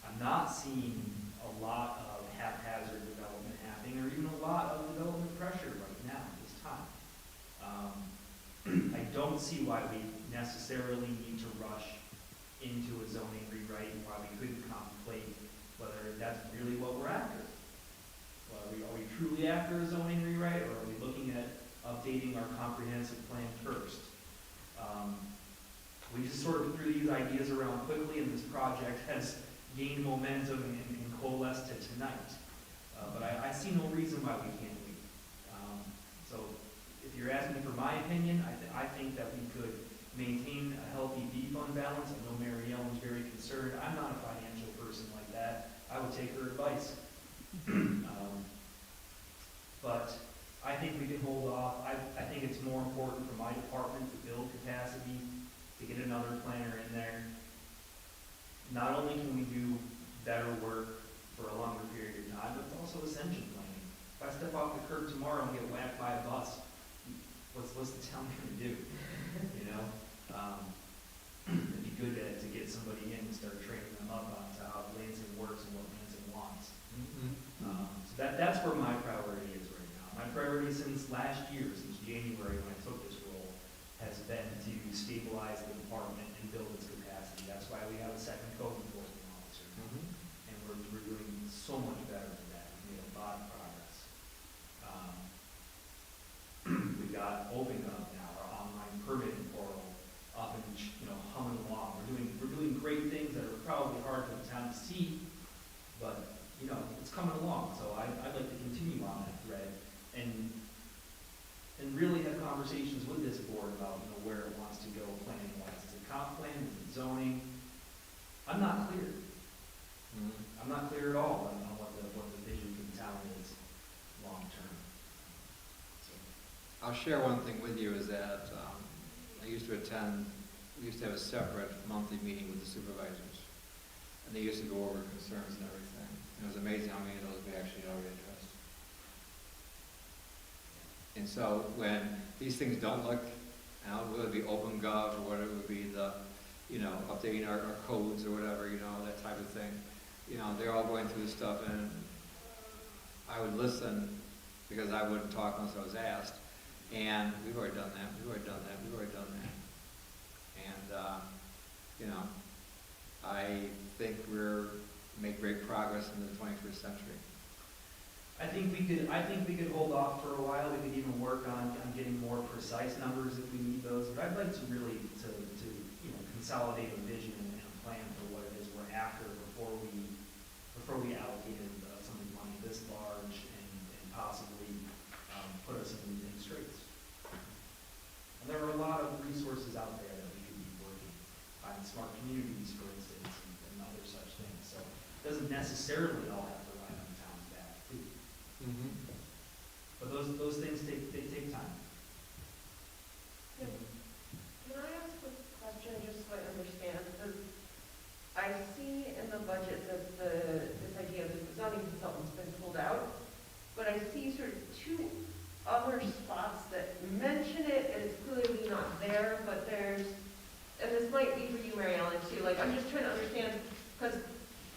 I'm not seeing a lot of haphazard development happening, or even a lot of development pressure right now at this time. I don't see why we necessarily need to rush into a zoning rewrite, and why we couldn't contemplate whether that's really what we're after. Well, are we truly after a zoning rewrite, or are we looking at updating our comprehensive plan first? We just sort of threw these ideas around quickly, and this project has gained momentum and coalesced to tonight. But I see no reason why we can't wait. So if you're asking for my opinion, I think that we could maintain a healthy B fund balance. I know Mary Ellen's very concerned. I'm not a financial person like that. I would take her advice. But I think we can hold off. I think it's more important for my department to build capacity, to get another planner in there. Not only can we do better work for a longer period of time, but it's also ascension planning. If I step off the curb tomorrow and get whacked by a bus, what's the town gonna do? You know? It'd be good to get somebody in and start training them up on how Lansing works and what Lansing wants. So that's where my priority is right now. My priority since last year, since January when I took this role, has been to stabilize the department and build its capacity. That's why we have a second code enforcement officer. And we're doing so much better than that. We made a lot of progress. We got OpenGov now, our online permitting portal, up and humming along. We're doing great things that are probably hard for the town to see, but it's coming along. So I'd like to continue on that thread and really have conversations with this board about where it wants to go planning wise. Is it comp plan? Is it zoning? I'm not clear. I'm not clear at all on what the vision for the town is long term. I'll share one thing with you is that we used to have a separate monthly meeting with the supervisors. And they used to go over concerns and everything. It was amazing how many of those we actually already addressed. And so when these things don't look, whether it be OpenGov or whatever it would be, the, updating our codes or whatever, that type of thing, they're all going through this stuff, and I would listen because I wouldn't talk unless I was asked. And we've already done that, we've already done that, we've already done that. And, I think we're make great progress in the 21st century. I think we could hold off for a while. We could even work on getting more precise numbers if we need those. But I'd like to really to consolidate a vision and a plan for what it is we're after before we allocated something money this large and possibly put us in straits. And there are a lot of resources out there that we could be working on, smart communities, for instance, and other such things. So it doesn't necessarily all have to ride on the town's back, too. But those things take time. Can I ask a question, just so I understand? Because I see in the budget that this idea of the zoning consultant's been pulled out, but I see sort of two other spots that mention it, and it's clearly not there, but there's, and this might be for you, Mary Ellen, too, I'm just trying to understand, because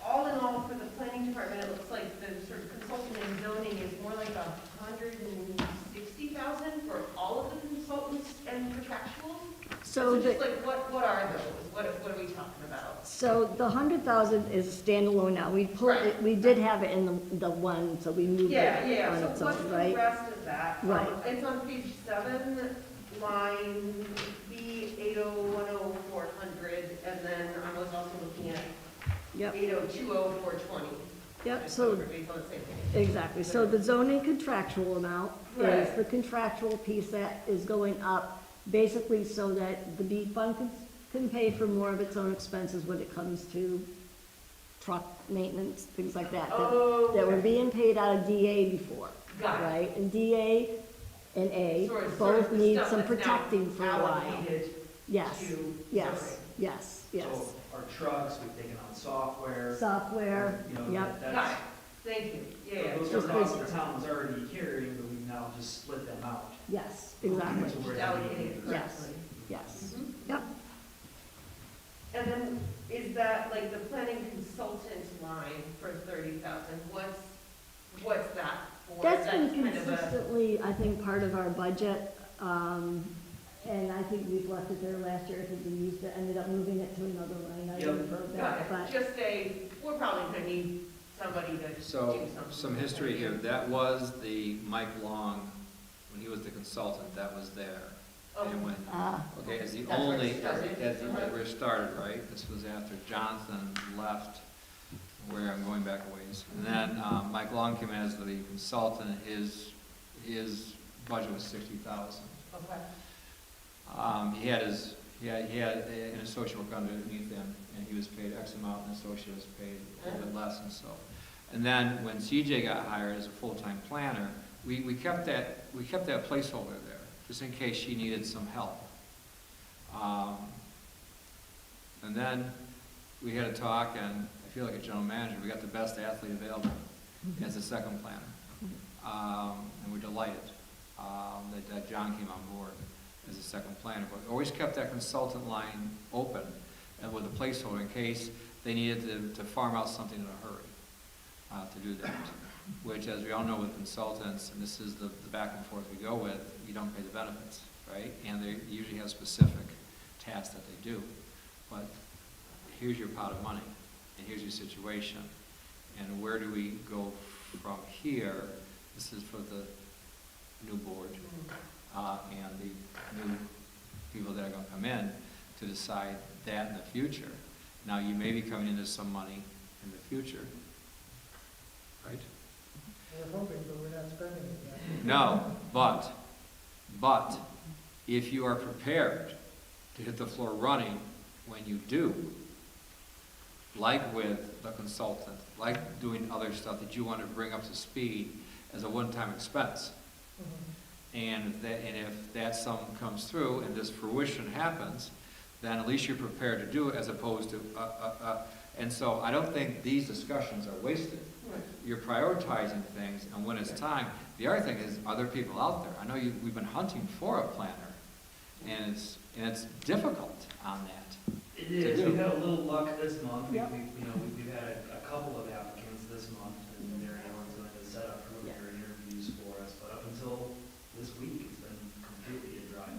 all in all, for the planning department, it looks like the sort of consultant and zoning is more like $160,000 for all of the consultants and contractuals. So just what are those? What are we talking about? So the 100,000 is standalone now. We pulled Right. it, we did have it in the one, so we moved it Yeah. on So its what's own, the right? rest of that? Right. It's on page 7, line B8010400, and then I was also looking at Yep, 8020420. yep, so, Based on the same thing. exactly. So the zoning contractual amount is Right. the contractual piece that is going up, basically so that the B fund can pay for more of its own expenses when it comes to truck maintenance, things like that. Oh, That were okay. being paid out of DA before, Got it. right? And DA and A Sort of both the need stuff some that's now protecting for a while. allocated Yes, to yes, zoning. yes, yes. So our trucks, we've taken on software. Software, yep, Got That's, it. Thank you. Yeah. those Just are costs basic. the town's already carrying, but we've now just split them out. yes, exactly, So we're Just allocated allocating- Yes. correctly. yes, Mhm. yep. And then is that like the planning consultant line for 30,000? What's that for? That's been kind of a- consistently, I think, part of our budget, and I think we've left it there last year, I think we ended up moving it to another line item Yep. for Got that, it. but, Just we're probably gonna need somebody to do So, something. some history here, that was the Mike Long, when he was the consultant, that was there. Oh. And when, okay, as the That's where it only, started. as where it started, right? This was after Jonathan left, where I'm going back a ways. And then, Mike Long came in as the consultant, his budget was $60,000. Okay. He had an associate work underneath him, and he was paid X amount, and the associate was paid a little bit less, and so. And then when CJ got hired as a full-time planner, we kept that placeholder there, just in case she needed some help. And then we had a talk, and I feel like a general manager, we got the best athlete available as a second planner. And we're delighted that John came on board as a second planner, but always kept that consultant line open and with a placeholder in case they needed to farm out something in a hurry to do that. Which, as we all know with consultants, and this is the back and forth we go with, you don't pay the benefits, right? And they usually have specific tasks that they do. But here's your pot of money, and here's your situation, and where do we go from here? This is for the new board and the new people that are going to come in to decide that in the future. Now, you may be coming into some money in the future, right? We're hoping, but we're not spending it yet. No, but if you are prepared to hit the floor running when you do, like with the consultant, like doing other stuff that you want to bring up to speed as a one-time expense, and if that sum comes through and this fruition happens, then at least you're prepared to do it as opposed to, and so I don't think these discussions are wasted. Right. You're prioritizing things, and when it's time, the other thing is, are there people out there? I know we've been hunting for a planner, and it's difficult on that. It is. to do. We've had a little luck this month. Yeah. We've had a couple of applicants this month, and Mary Ellen's going to set up preliminary interviews for us. But up until this week, it's been completely dry.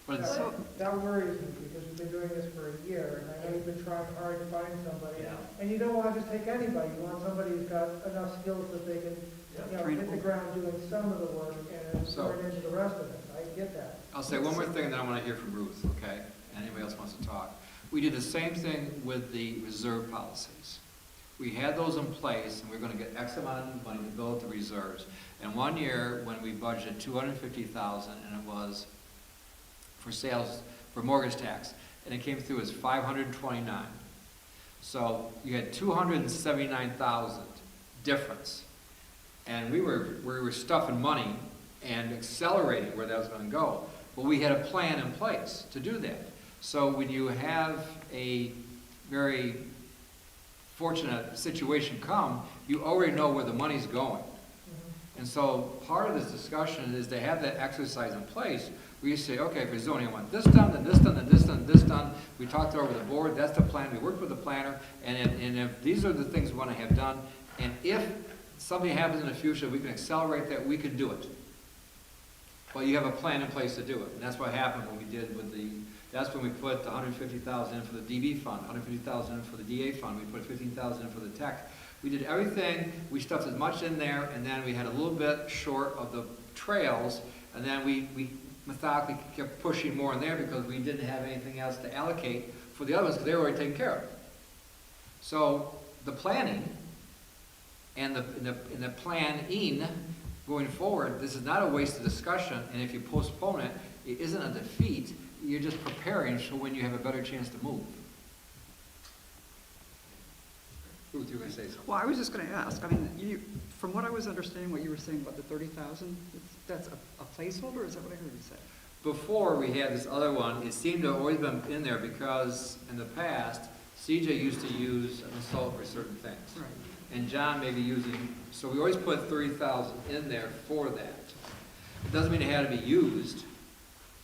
But it's, That worries me, because we've been doing this for a year, and I know you've been trying hard to find somebody. Yeah. And you don't want to just take anybody, you want somebody who's got enough skills that they can, hit the ground doing some of the work and So- turn into the rest of it. I get that. I'll say one more thing, and then I want to hear from Ruth, okay? And anybody else wants to talk. We did the same thing with the reserve policies. We had those in place, and we we're going to get X amount of money to build the reserves. And one year, when we budgeted $250,000, and it was for sales, for mortgage tax, and it came through as $529. So you had $279,000 difference. And we were stuffing money and accelerating where that was going to go. But we had a plan in place to do that. So when you have a very fortunate situation come, you already know where the money's going. And so part of this discussion is to have that exercise in place where you say, okay, for zoning, I want this done, then this done, then this done, this done. We talked it over the board, that's the plan, we worked with the planner, and if these are the things we want to have done, and if something happens in the future, we can accelerate that, we can do it. Well, you have a plan in place to do it, and that's what happened when we did with that's when we put the $150,000 in for the DB fund, $150,000 in for the DA fund, we put $15,000 in for the tech. We did everything, we stuffed as much in there, and then we had a little bit short of the trails, and then we methodically kept pushing more in there because we didn't have anything else to allocate for the others because they were already taken care of. So the planning and the planning going forward, this is not a wasted discussion, and if you postpone it, it isn't a defeat, you're just preparing so when you have a better chance to move. Ruth, you were going to say something? Well, I was just going to ask, I mean, from what I was understanding, what you were saying about the 30,000, that's a placeholder, is that what I heard you say? Before we had this other one, it seemed to have always been in there because in the past, CJ used to use a consultant for certain things. Right. And John may be using, so we always put 30,000 in there for that. It doesn't mean it had to be used.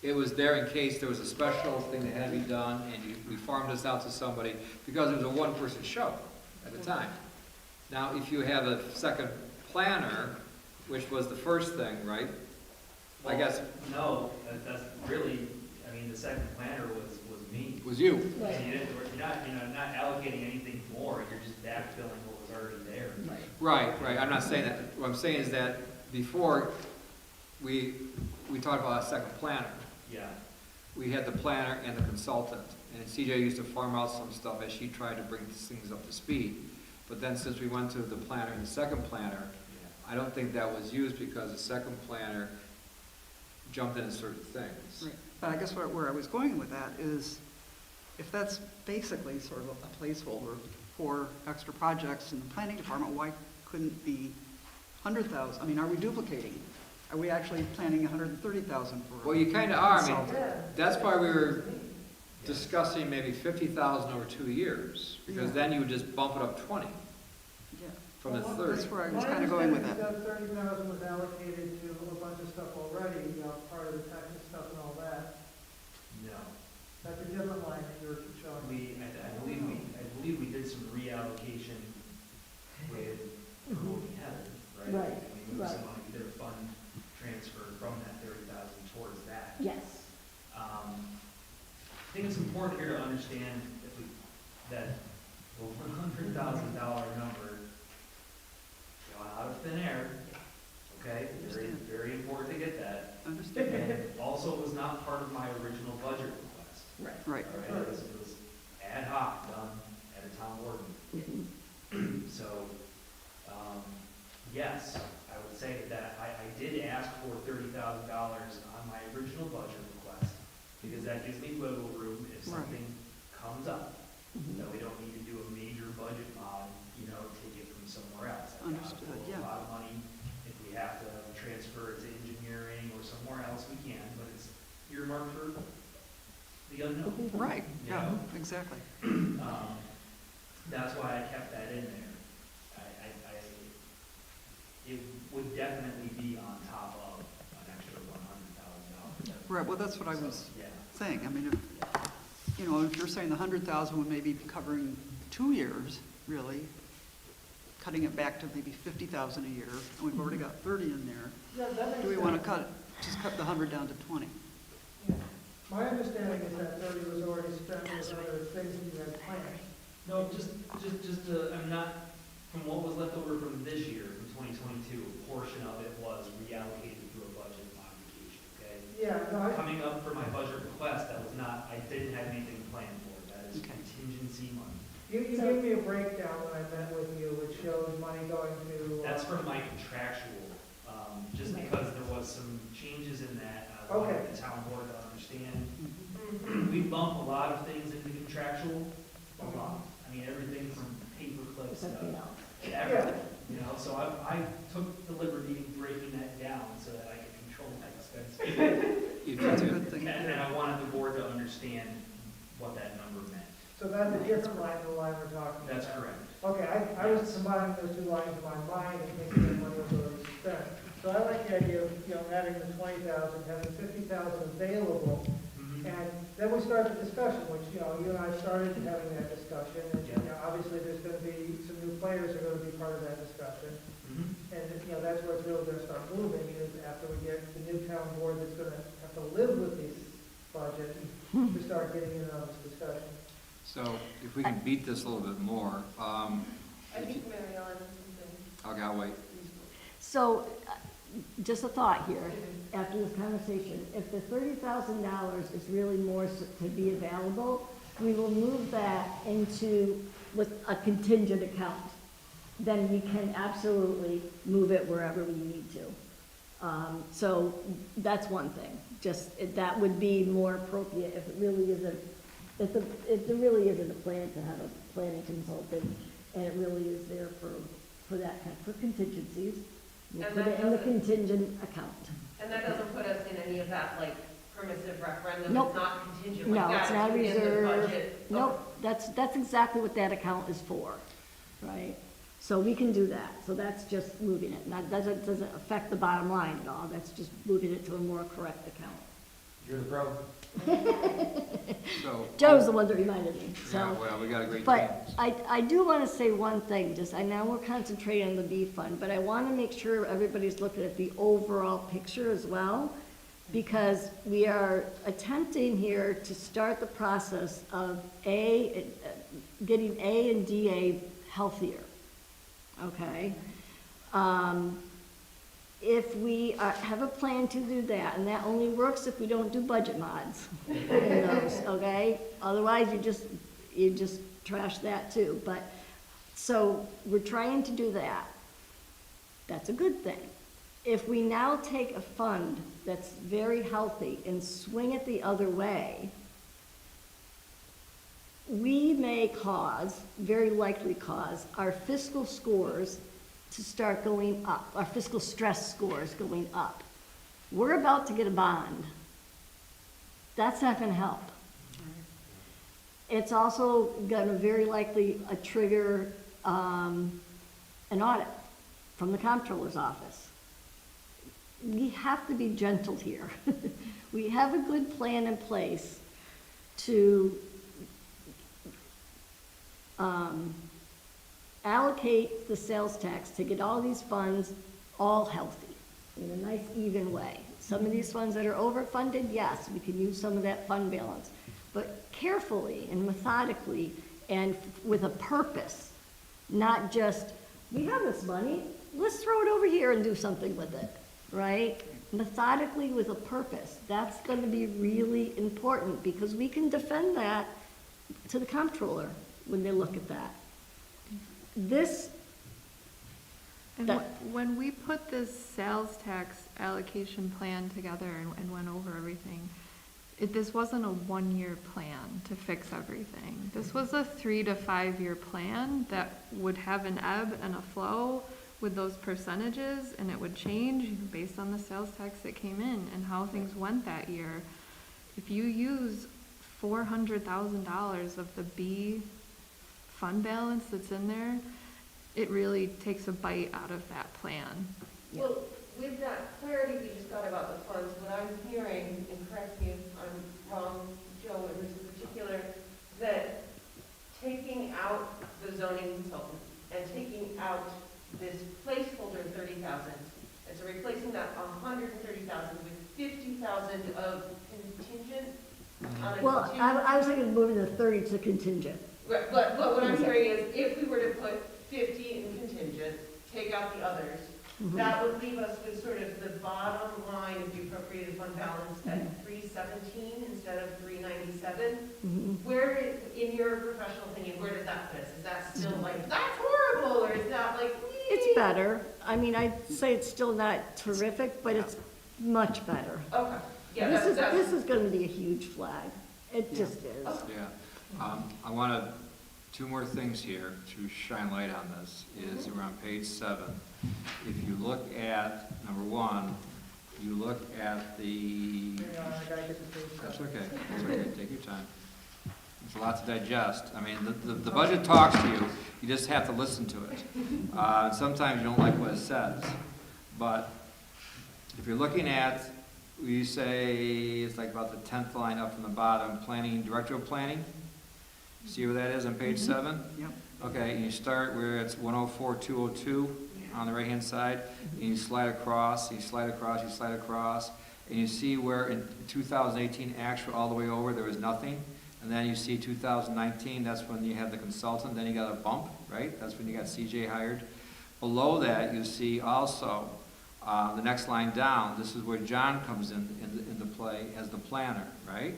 It was there in case there was a special thing that had to be done, and we farmed this out to somebody because it was a one-person show at the time. Now, if you have a second planner, which was the first thing, right? Well, I guess. No, that's really, I mean, the second planner was me. It was you. Right. So you're not allocating anything more, you're just backfilling what was already there. Right, I'm not saying that, what I'm saying is that before, we talked about a second planner. Yeah, We had the planner and the consultant, and CJ used to farm out some stuff as she tried to bring things up to speed. But then since we went to the planner and the second planner, yeah. I don't think that was used because the second planner jumped into certain things. Right. But I guess where I was going with that is, if that's basically sort of a placeholder for extra projects in the planning department, why couldn't it be 100,000? I mean, are we duplicating? Are we actually planning 130,000 for? Well, you kind of are, I mean, consultant? that's why we were discussing maybe 50,000 over 2 years, because then you would just bump it up 20 Yeah, from the Well, 30. that's where I was kind of going with that. My understanding is that 30,000 was allocated to a bunch of stuff already, part of the technical stuff and all that. No. That's a different line that you were showing. I believe we did some reallocation with Cody Heather, right? Right, We moved right. some money, we did a fund transfer from that 30,000 towards that. Yes. I think it's important here to understand that the $100,000 number got out of thin air, okay? Very, Understand. very important to get that. Understand? And also it was not part of my original budget request. Right. Right. All right, it was ad hoc done at a town board meeting. Mhm. So, yes, I would say that I did ask for $30,000 on my original budget request, because that gives me wiggle room if Right. something comes up, Mhm. that we don't need to do a major budget mod, take it from somewhere else. I've got Understood, a yeah. lot of money, if we have to transfer it to engineering or somewhere else, we can, but it's earmarked for the unknown. Right, You yeah, know? exactly. That's why I kept that in there. It would definitely be on top of an extra $100,000. Right, well, that's what I was Yeah. saying. I mean, if you're saying the 100,000 would maybe be covering 2 years, really, cutting it back to maybe 50,000 a year, and we've already got 30 in there, Yeah, that makes do we want sense. to just cut the 100 down to 20? Yeah. My understanding is that 30 was already spent with other things that you had planned. No, I'm not, from what was left over from this year, from 2022, a portion of it was reallocated through a budget modification, okay? Yeah, no, Coming up for my budget request, that was not, I didn't have anything planned for, that is Okay. contingency money. you gave me a breakdown when I met with you, which shows money going to. That's from my contractual, just because there was some changes in that, I wanted the town board to understand. We bump a lot of things into contractual, a lot. I mean, everything from paper clips to Something else. everything, so I took the liberty of breaking that down so that I could control my expenses. You That's a did. good thing. And I wanted the board to understand what that number meant. So that's a different line than the line we're talking about. That's correct. Okay, I was combining those two lines in my mind and thinking that money was already spent. So I like the idea of, adding the 20,000, having 50,000 available. And then we started the discussion, which, you and I started having that discussion. And, obviously there's going to be some new players are going to be part of that discussion. And, that's where it's really going to start moving is after we get the new town board that's going to have to live with this budget to start getting in on this discussion. So if we can beat this a little bit more, I think Mary Ellen has something. okay, I'll wait. So, just a thought here, after this conversation, if the $30,000 is really more to be available, we will move that into with a contingent account. Then we can absolutely move it wherever we need to. So that's one thing, that would be more appropriate if it really isn't, if there really isn't a plan to have a planning consultant, and it really is there for that kind, for contingencies. We'll And put that it in the doesn't- contingent account. And that doesn't put us in any of that, permissive referendum, Nope. it's not contingent No, like that, it's not within the reserved. budget. Nope, that's exactly what that account is for, right? So we can do that, so that's just moving it, that doesn't affect the bottom line at all, that's just moving it to a more correct account. You're the pro. So. Joe's the one that reminded me, Yeah, so. well, we got a great team. But I do want to say one thing, I know we're concentrating on the B fund, but I want to make sure everybody's looking at the overall picture as well. because we are attempting here to start the process of getting A and DA healthier, okay? If we have a plan to do that, and that only works if we don't do budget mods in those, okay? Otherwise, you just trash that too. But, so we're trying to do that. That's a good thing. If we now take a fund that's very healthy and swing it the other way, we may cause, very likely cause, our fiscal scores to start going up, our fiscal stress scores going up. We're about to get a bond. That's not gonna help. It's also gonna very likely trigger an audit from the comptroller's office. We have to be gentle here. We have a good plan in place to allocate the sales tax to get all these funds all healthy in a nice even way. Some of these funds that are overfunded, yes, we can use some of that fund balance, but carefully and methodically and with a purpose, not just, we have this money, let's throw it over here and do something with it, right? Methodically with a purpose. That's going to be really important because we can defend that to the comptroller when they look at that. And when we put this sales tax allocation plan together and went over everything, this wasn't a one-year plan to fix everything. This was a 3 to 5 year plan that would have an ebb and a flow with those percentages, and it would change based on the sales tax that came in and how things went that year. If you use $400,000 of the B fund balance that's in there, it really takes a bite out of that plan. Well, with that clarity we just got about the funds, what I'm hearing, and correct me if I'm wrong, Joe, in this particular, that taking out the zoning consultant and taking out this placeholder 30,000, and so replacing that 130,000 with 50,000 of contingent on a Well, contingent. I was thinking of moving the 30 to contingent. Right, but what I'm hearing is if we were to put 50 in contingent, take out the others, that would leave us with sort of the bottom line of the appropriated fund balance at 317 instead of 397. Where, in your professional opinion, where does that put us? Is that still like, that's horrible, or is that like, It's better. I mean, I'd say it's still not terrific, but it's much better. okay, yeah, This is gonna be a huge flag. It just is. Yeah. I want to, two more things here to shine light on this, is around page 7. If you look at, number 1, you look at the, that's okay, take your time. There's a lot to digest. I mean, the budget talks to you, you just have to listen to it. Sometimes you don't like what it says, but if you're looking at, you say, it's like about the 10th line up from the bottom, planning, director of planning. See where that is on page 7? Yep. Okay, and you start where it's 104,202 on the right-hand side, and you slide across, you slide across, you slide across, and you see where in 2018 actual all the way over there was nothing, and then you see 2019, that's when you had the consultant, then you got a bump, right? That's when you got CJ hired. Below that, you see also the next line down, this is where John comes into play as the planner, right?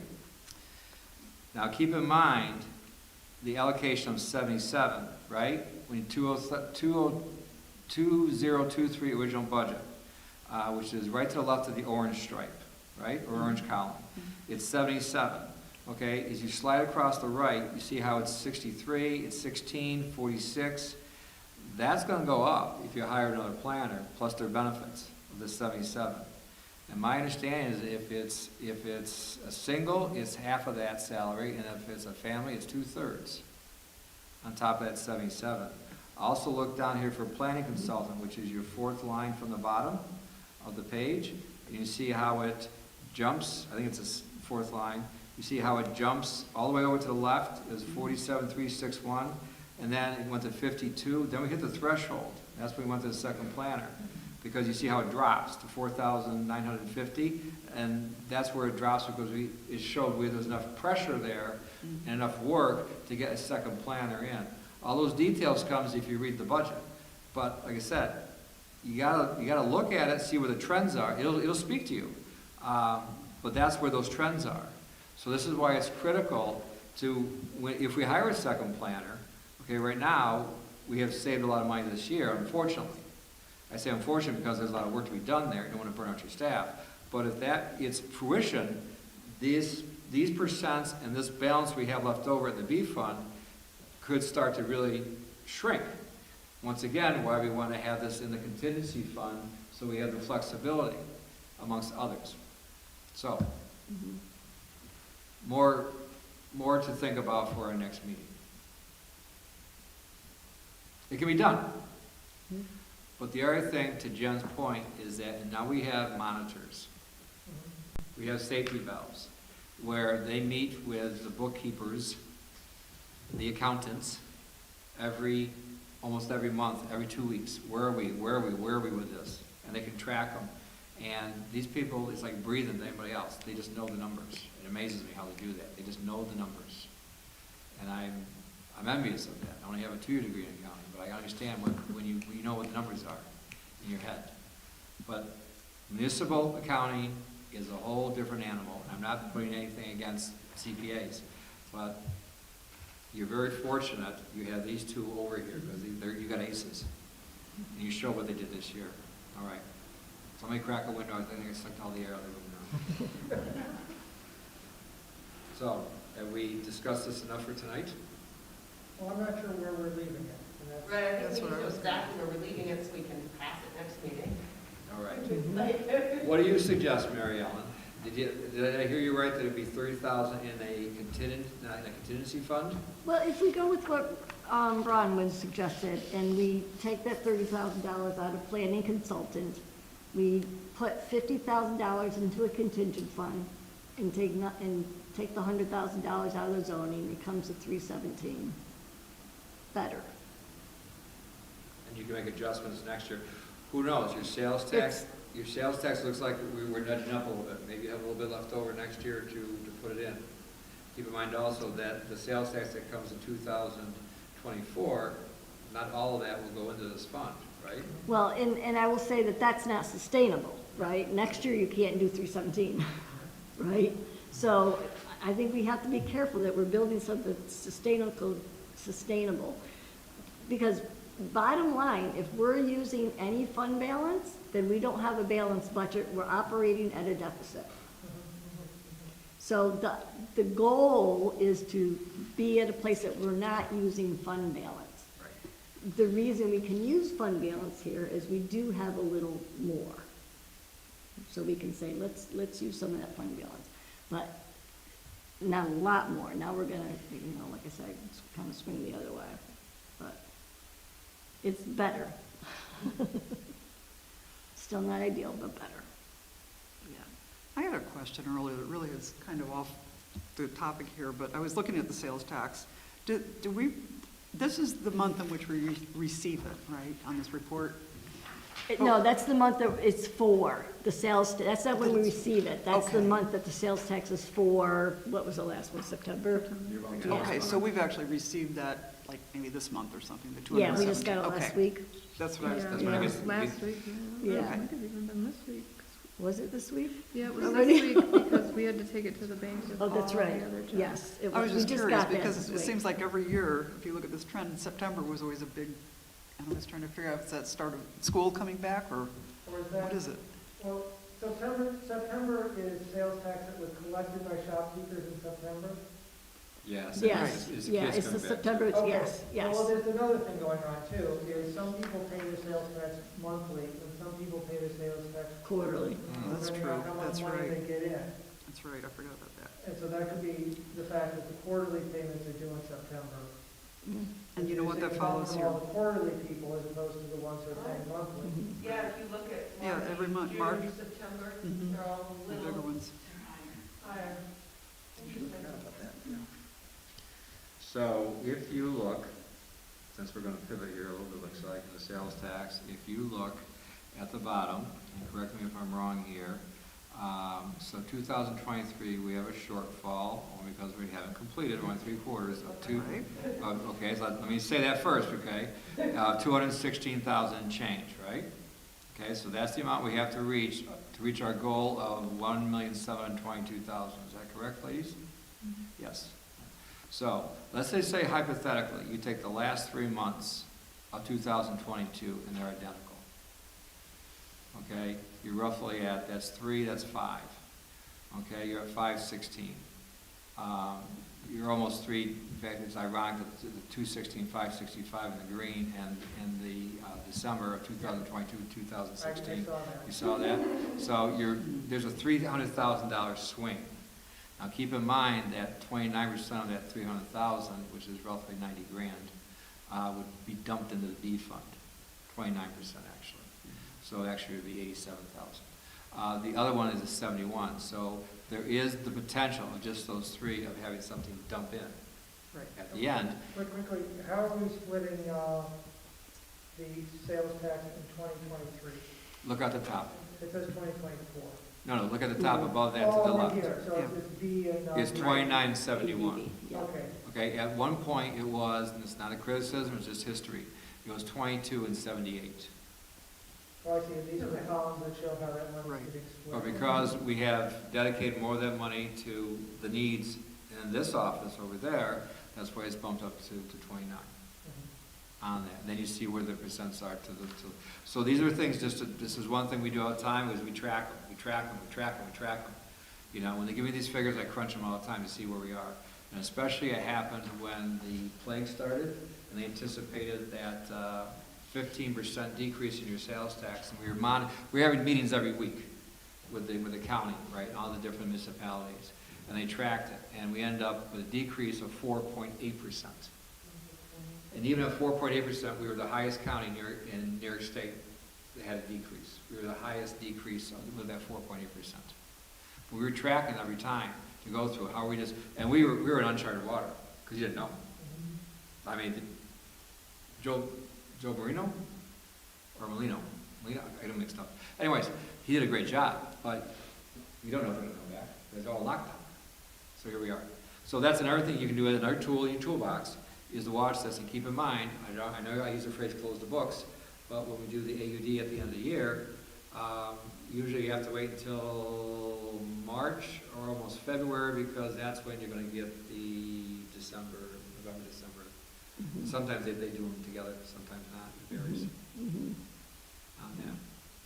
Now keep in mind the allocation of 77, right? When 2023 original budget, which is right to the left of the orange stripe, right? Or orange column. It's 77. Okay, as you slide across the right, you see how it's 63, it's 16, 46. That's going to go up if you hire another planner, plus their benefits of the 77. And my understanding is if it's a single, it's half of that salary, and if it's a family, it's 2/3 on top of that 77. Also look down here for planning consultant, which is your 4th line from the bottom of the page. And you see how it jumps, I think it's a 4th line. You see how it jumps all the way over to the left, is 47,361, and then it went to 52. Then we hit the threshold. That's when we went to the second planner, because you see how it drops to 4,950, and that's where it drops because it showed there was enough pressure there and enough work to get a second planner in. All those details comes if you read the budget, but like I said, you gotta look at it, see where the trends are. It'll speak to you, but that's where those trends are. So this is why it's critical if we hire a second planner. Okay, right now we have saved a lot of money this year, unfortunately. I say unfortunately because there's a lot of work to be done there. You don't want to burn out your staff. But if that is fruition, these percents and this balance we have left over in the B fund could start to really shrink. Once again, why we want to have this in the contingency fund so we have the flexibility amongst others. So, more to think about for our next meeting. It can be done. But the other thing, to Jen's point, is that now we have monitors. We have safety valves where they meet with the bookkeepers, the accountants, almost every month, every 2 weeks. Where are we with this? And they can track them. And these people, it's like breathing to anybody else. They just know the numbers. It amazes me how they do that. They just know the numbers. And I'm envious of that. I only have a 2-year degree in accounting, but I understand when you know what the numbers are in your head. But municipal accounting is a whole different animal. I'm not putting anything against CPAs, but you're very fortunate you have these two over here because you got aces. And you show what they did this year. All right. Somebody crack a window. I think I sucked all the air out of the window. So, have we discussed this enough for tonight? Well, I'm not sure where we're leaving it. And that's- Right, I That's think we what I need to was know exactly where we're leaving it so we can pass it next meeting. All right. Like, What do you suggest, Mary Ellen? Did I hear you right that it'd be 30,000 in a contingency fund? Well, if we go with what Bronwyn suggested, and we take that $30,000 out of planning consultant, we put $50,000 into a contingent fund, and take the $100,000 out of the zoning, it comes to 317. Better. And you can make adjustments next year. Who knows, your sales tax looks like we're nudging up a little bit. Maybe you have a little bit left over next year to put it in. Keep in mind also that the sales tax that comes in 2024, not all of that will go into this fund, right? Well, and I will say that that's not sustainable, right? Next year, you can't do 317, right? So I think we have to be careful that we're building something sustainable. Because bottom line, if we're using any fund balance, then we don't have a balanced budget, we're operating at a deficit. So the goal is to be at a place that we're not using fund balance. Right. The reason we can use fund balance here is we do have a little more. So we can say, let's use some of that fund balance. But not a lot more. Now we're gonna, like I said, kind of swing the other way. But it's better. Still not ideal, but better. Yeah. I had a question earlier that really is kind of off the topic here, but I was looking at the sales tax. This is the month in which we receive it, right, on this report? No, that's the month that it's for, the sales, that's not when we receive it. That's the Okay. month that the sales tax is for, what was the last one, September? Yeah. Okay, so we've actually received that, like, maybe this month or something, the 217. Yeah, we just got it last Okay. week. That's what I was, Yeah, That's what I guess. last week, Yeah. It might have even been this week. Was it this week? Yeah, it was Already? this week because we had to take it to the bank with Oh, all that's the right, other jobs. yes. It I was we just curious, got that because this it week. seems like every year, if you look at this trend, September was always a big, and I was trying to figure out if that start of school coming back, or Or is that? what is it? Well, September is sales tax that was collected by shopkeepers in September. Yes. Yes, yeah, it's the September, Okay. yes, yes. Well, there's another thing going on too, is some people pay their sales tax monthly, and some people pay their sales tax Quarterly. That's depending on true. how That's much money right. they get in. That's right, I forgot about that. And so that could be the fact that the quarterly payments are due in September. Mhm. And you know what that It's follows from here? all the quarterly people as opposed to the ones who are paying monthly. Mhm. yeah, if you look at Yeah, March, every month, June, March. September, Mhm. they're all a The bigger little ones. higher. Interesting. So if you look since we're gonna pivot here a little bit, looks like, in the sales tax, if you look at the bottom, and correct me if I'm wrong here, so 2023, we have a shortfall, only because we haven't completed, only 3/4 of two. Okay, so let me say that first, okay? 216,000 and change, right? Okay, so that's the amount we have to reach our goal of 1,722,000. Is that correct, ladies? Yes. So let's say hypothetically, you take the last 3 months of 2022 and they're identical. Okay, you're roughly at, that's 3, that's 5. Okay, you're at 516. You're almost 3, in fact, it's ironic that the 216, 565 in the green, and in the December of 2022 and 2016. You saw that? So there's a $300,000 swing. Now keep in mind that 29% of that 300,000, which is roughly 90 grand, would be dumped into the B fund. 29% actually. So actually it would be 87,000. The other one is a 71. So there is the potential of just those 3 of having something dump in. Right. At the end, Quickly, how are we splitting the sales tax in 2023? look at the top. It says 2024. No, look at the top above that to the Oh, left. here, so it's B and. It's 2971. Yeah. Okay, Okay, at one point it was, and it's not a criticism, it's just history, it was 22 and 78. well, I see, these are the columns that show how that money Right. is split. But because we have dedicated more of that money to the needs in this office over there, that's why it's bumped up to 29 Mhm. on that. And then you see where the percents are so these are things, this is one thing we do all the time, is we track them. We track them. You know, when they give me these figures, I crunch them all the time to see where we are. And especially it happened when the plague started, and they anticipated that 15% decrease in your sales tax, and we were having meetings every week with the county, right, and all the different municipalities, and they tracked it, and we ended up with a decrease of 4.8%. And even at 4.8%, we were the highest county in New York State that had a decrease. We were the highest decrease with that 4.8%. We were tracking every time to go through how we just, and we were in uncharted water because you didn't know. I mean, Joe Marino or Molino, I got them mixed up. Anyways, he did a great job, but you don't know if they're going to come back. It's all lockdown. So here we are. So that's another thing you can do as another tool in your toolbox is to watch this and keep in mind. I know I use the phrase "close the books," but when we do the AUD at the end of the year, usually you have to wait until March or almost February because that's when you're going to get the November, December. Mhm. Sometimes they do them together, sometimes not. It varies Mhm. on that.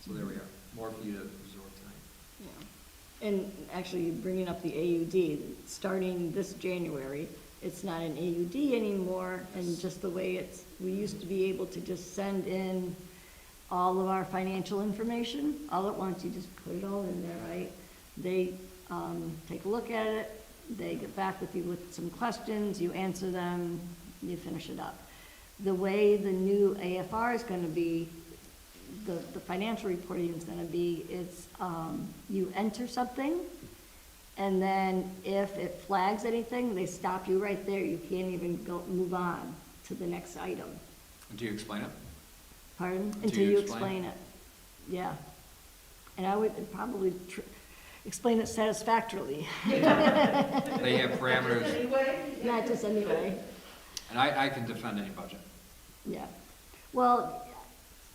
So there we are. More for you to absorb tonight. Yeah. And actually, bringing up the AUD, starting this January, it's not an AUD anymore, and just the way we used to be able to just send in all of our financial information all at once. You just put it all in there, right? They take a look at it, they get back with you with some questions, you answer them, you finish it up. The way the new AFR is going to be, the financial reporting is going to be, it's you enter something, and then if it flags anything, they stop you right there. You can't even move on to the next item. Do you explain it? Pardon? Until Until you you explain? explain it. Yeah. And I would probably explain it satisfactorily, They have parameters, Anyway? not just anyway. and I can defend any budget. Yeah. Well,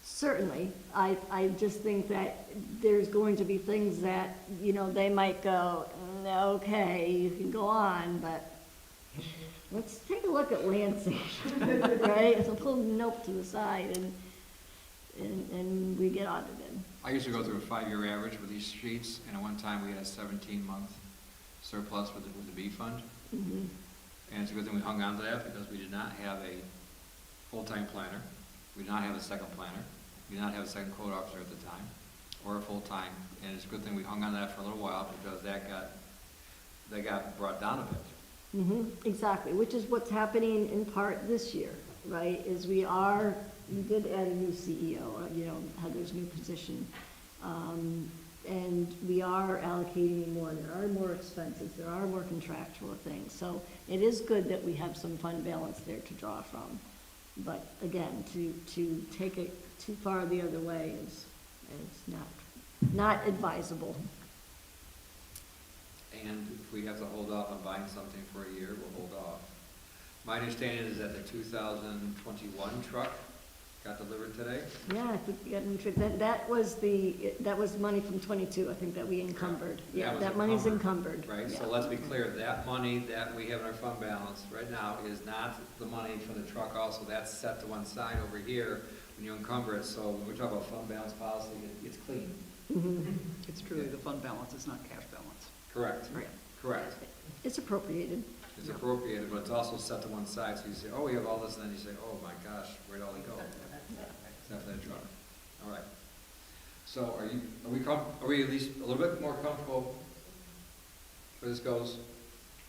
certainly. I just think that there's going to be things that, they might go, okay, you can go on, but let's take a look at Lansing, right? So pull the note to the side and we get audited. I used to go through a 5-year average with these sheets, and at one time we had a 17-month surplus with the B fund. Mhm. And it's a good thing we hung on to that because we did not have a full-time planner. We did not have a second planner. We did not have a second code officer at the time, or a full-time. And it's a good thing we hung on to that for a little while because that got brought down a bit. Mm-hmm, exactly, which is what's happening in part this year, right, is we did add a new CEO, Heather's new position, and we are allocating more, there are more expenses, there are more contractual things, so it is good that we have some fund balance there to draw from. But again, to take it too far the other way is not advisable. And if we have to hold off on buying something for a year, we'll hold off. My understanding is that the 2021 truck got delivered today. Yeah, I think that was money from 22, I think, that we encumbered. That Yeah, was that money's encumbered, encumbered. Right, so Yeah. let's be clear, that money that we have in our fund balance right now is not the money for the truck also. That's set to one side over here when you encumber it. So when we talk about fund balance policy, it's clean. Mhm. It's truly the fund balance, it's not cash balance. Correct. Right. Correct. It's appropriated. It's appropriated, but it's also set to one side. So you say, oh, we have all this, and then you say, oh my gosh, where'd all it go? Except for that truck. All right. So are we at least a little bit more comfortable where this goes?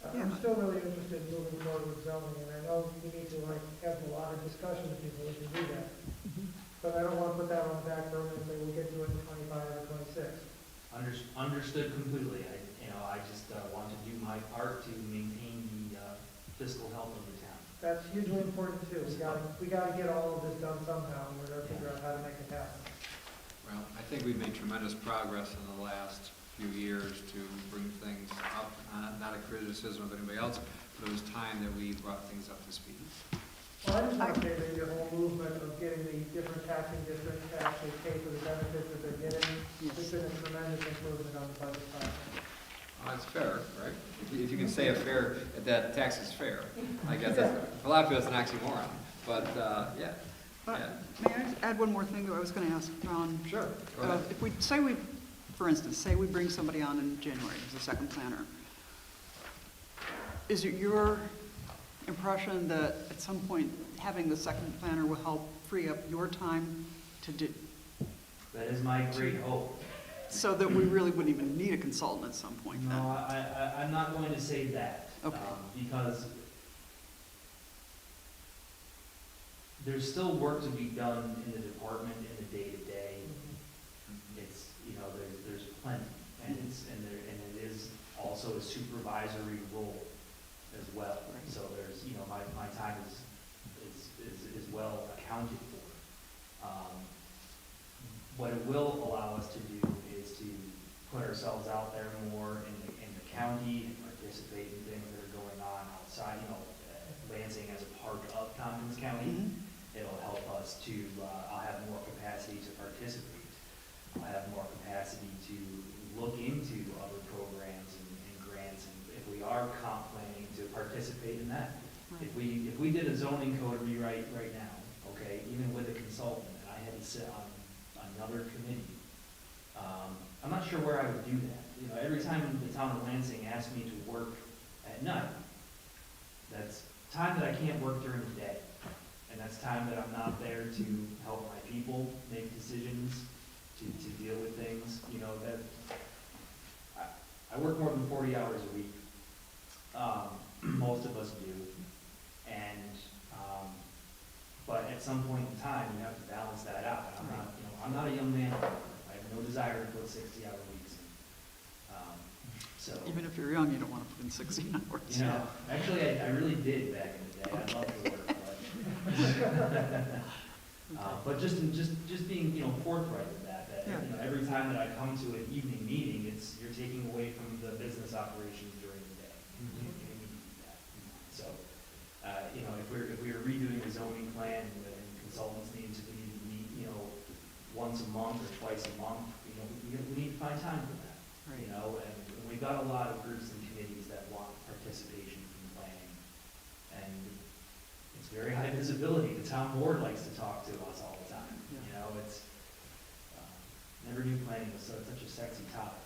I'm still really interested in moving forward with zoning, and I know we need to have a lot of discussion with people who can do that. But I don't want to put that on the back burner and say we'll get to it in 25 or 26. Understood completely. I just want to do my part to maintain the fiscal health of the town. That's hugely important too. We gotta get all of this done somehow, and we're gonna figure out how to make it happen. Well, I think we've made tremendous progress in the last few years to bring things up, not a criticism of anybody else, but it was time that we brought things up to speed. Well, I just want to say that the whole movement of getting the different taxing districts to actually pay for the benefits that they're getting, has been a tremendous improvement on the budget process. It's fair, right? If you can say that tax is fair, I guess that's, a lot of people it's an oxymoron, but, yeah. But Yeah. may I add one more thing that I was going to ask Ron? Sure, go ahead. If we, for instance, say we bring somebody on in January as a second planner, is it your impression that at some point having the second planner will help free up your time to do, That is my great hope. so that we really wouldn't even need a consultant at some point then? No, I'm not going to say that. Okay. Because there's still work to be done in the department in the day-to-day. It's, there's plenty, and it is also a supervisory role as well. Right. So there's, my time is well accounted for. What it will allow us to do is to put ourselves out there more in the county and participate in things that are going on outside, Lansing as a part of Tompkins County. Mhm. It'll help us to, I'll have more capacity to participate. I'll have more capacity to look into other programs and grants, and if we are comp planning, to participate in that. Right. If we did a zoning code rewrite right now, okay, even with a consultant, and I had to sit on another committee, I'm not sure where I would do that. Every time the town of Lansing asks me to work at night, that's time that I can't work during the day. And that's time that I'm not there to help my people make decisions, to deal with things, that I work more than 40 hours a week. Most of us do. And, but at some point in time, you have to balance that out. And I'm not a young man. I have no desire to put 60-hour weeks in. So. Even if you're young, you don't want to put in 16 hours. Actually, I really did back in the day. I loved to work, but just being forthright with that Yeah. Every time that I come to an evening meeting, you're taking away from the business operations during the day. You need to do that. So if we're redoing a zoning plan and consultants need to meet once a month or twice a month, we need to find time for that. Right. And we've got a lot of groups and committees that want participation in planning. And it's very high visibility. The town board likes to talk to us all the time. Yeah. It's, never knew planning was such a sexy topic.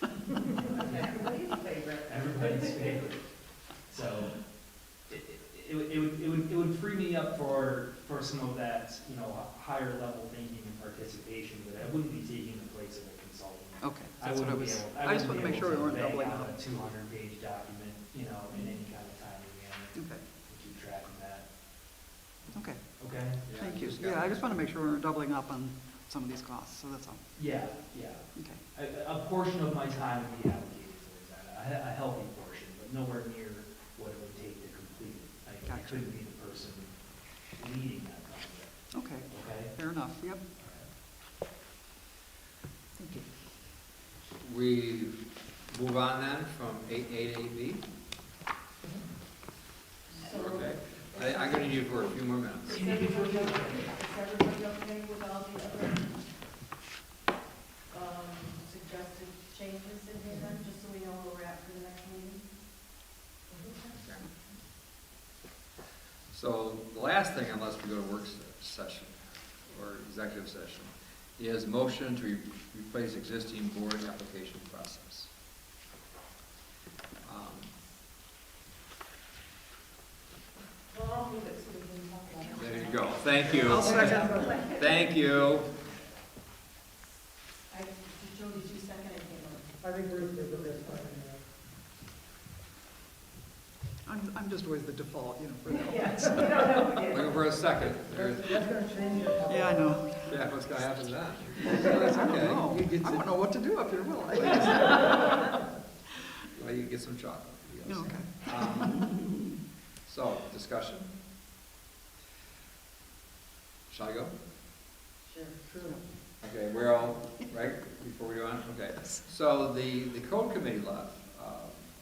Everybody's favorite. Everybody's favorite. So it would free me up for some of that, higher level thinking and participation, but I wouldn't be taking the place of a consultant. Okay, that's what I was, I just want to make sure we weren't doubling up. A 200-page document, in any kind of timely manner. Okay, To keep track of that. okay, Okay? thank you. Yeah, I just want to make sure we're doubling up on some of these costs, so that's all. Yeah. Okay, A portion of my time would be allocated towards that, a healthy portion, but nowhere near what it would take to complete it. I Gotcha. couldn't be the person leading that project, Okay, okay? fair enough, yep. Thank you. We move on then from 8A. Okay, I'm gonna need you for a few more minutes. Is everybody okay with all the other, suggested changes in here then, just so we know where we're at for the next meeting? So the last thing, unless we go to work session or executive session, is motion to replace existing board application process. Well, I'll move it so we can talk about it. There you go, thank you. I'll second. Thank you. Joe, did you second it? I think Bruce did the best one. I'm just always the default, for that. Yes, we don't know who did. Looking for a second. That's gonna change it. Yeah, I know. Yeah, what's gonna happen to that? I don't know. I don't know what to do up here, will I? Well, you get some chocolate. Yes. Okay. So, discussion. Shall I go? Sure. Sure. Okay, we're all, right, before we go on? Okay. So the code committee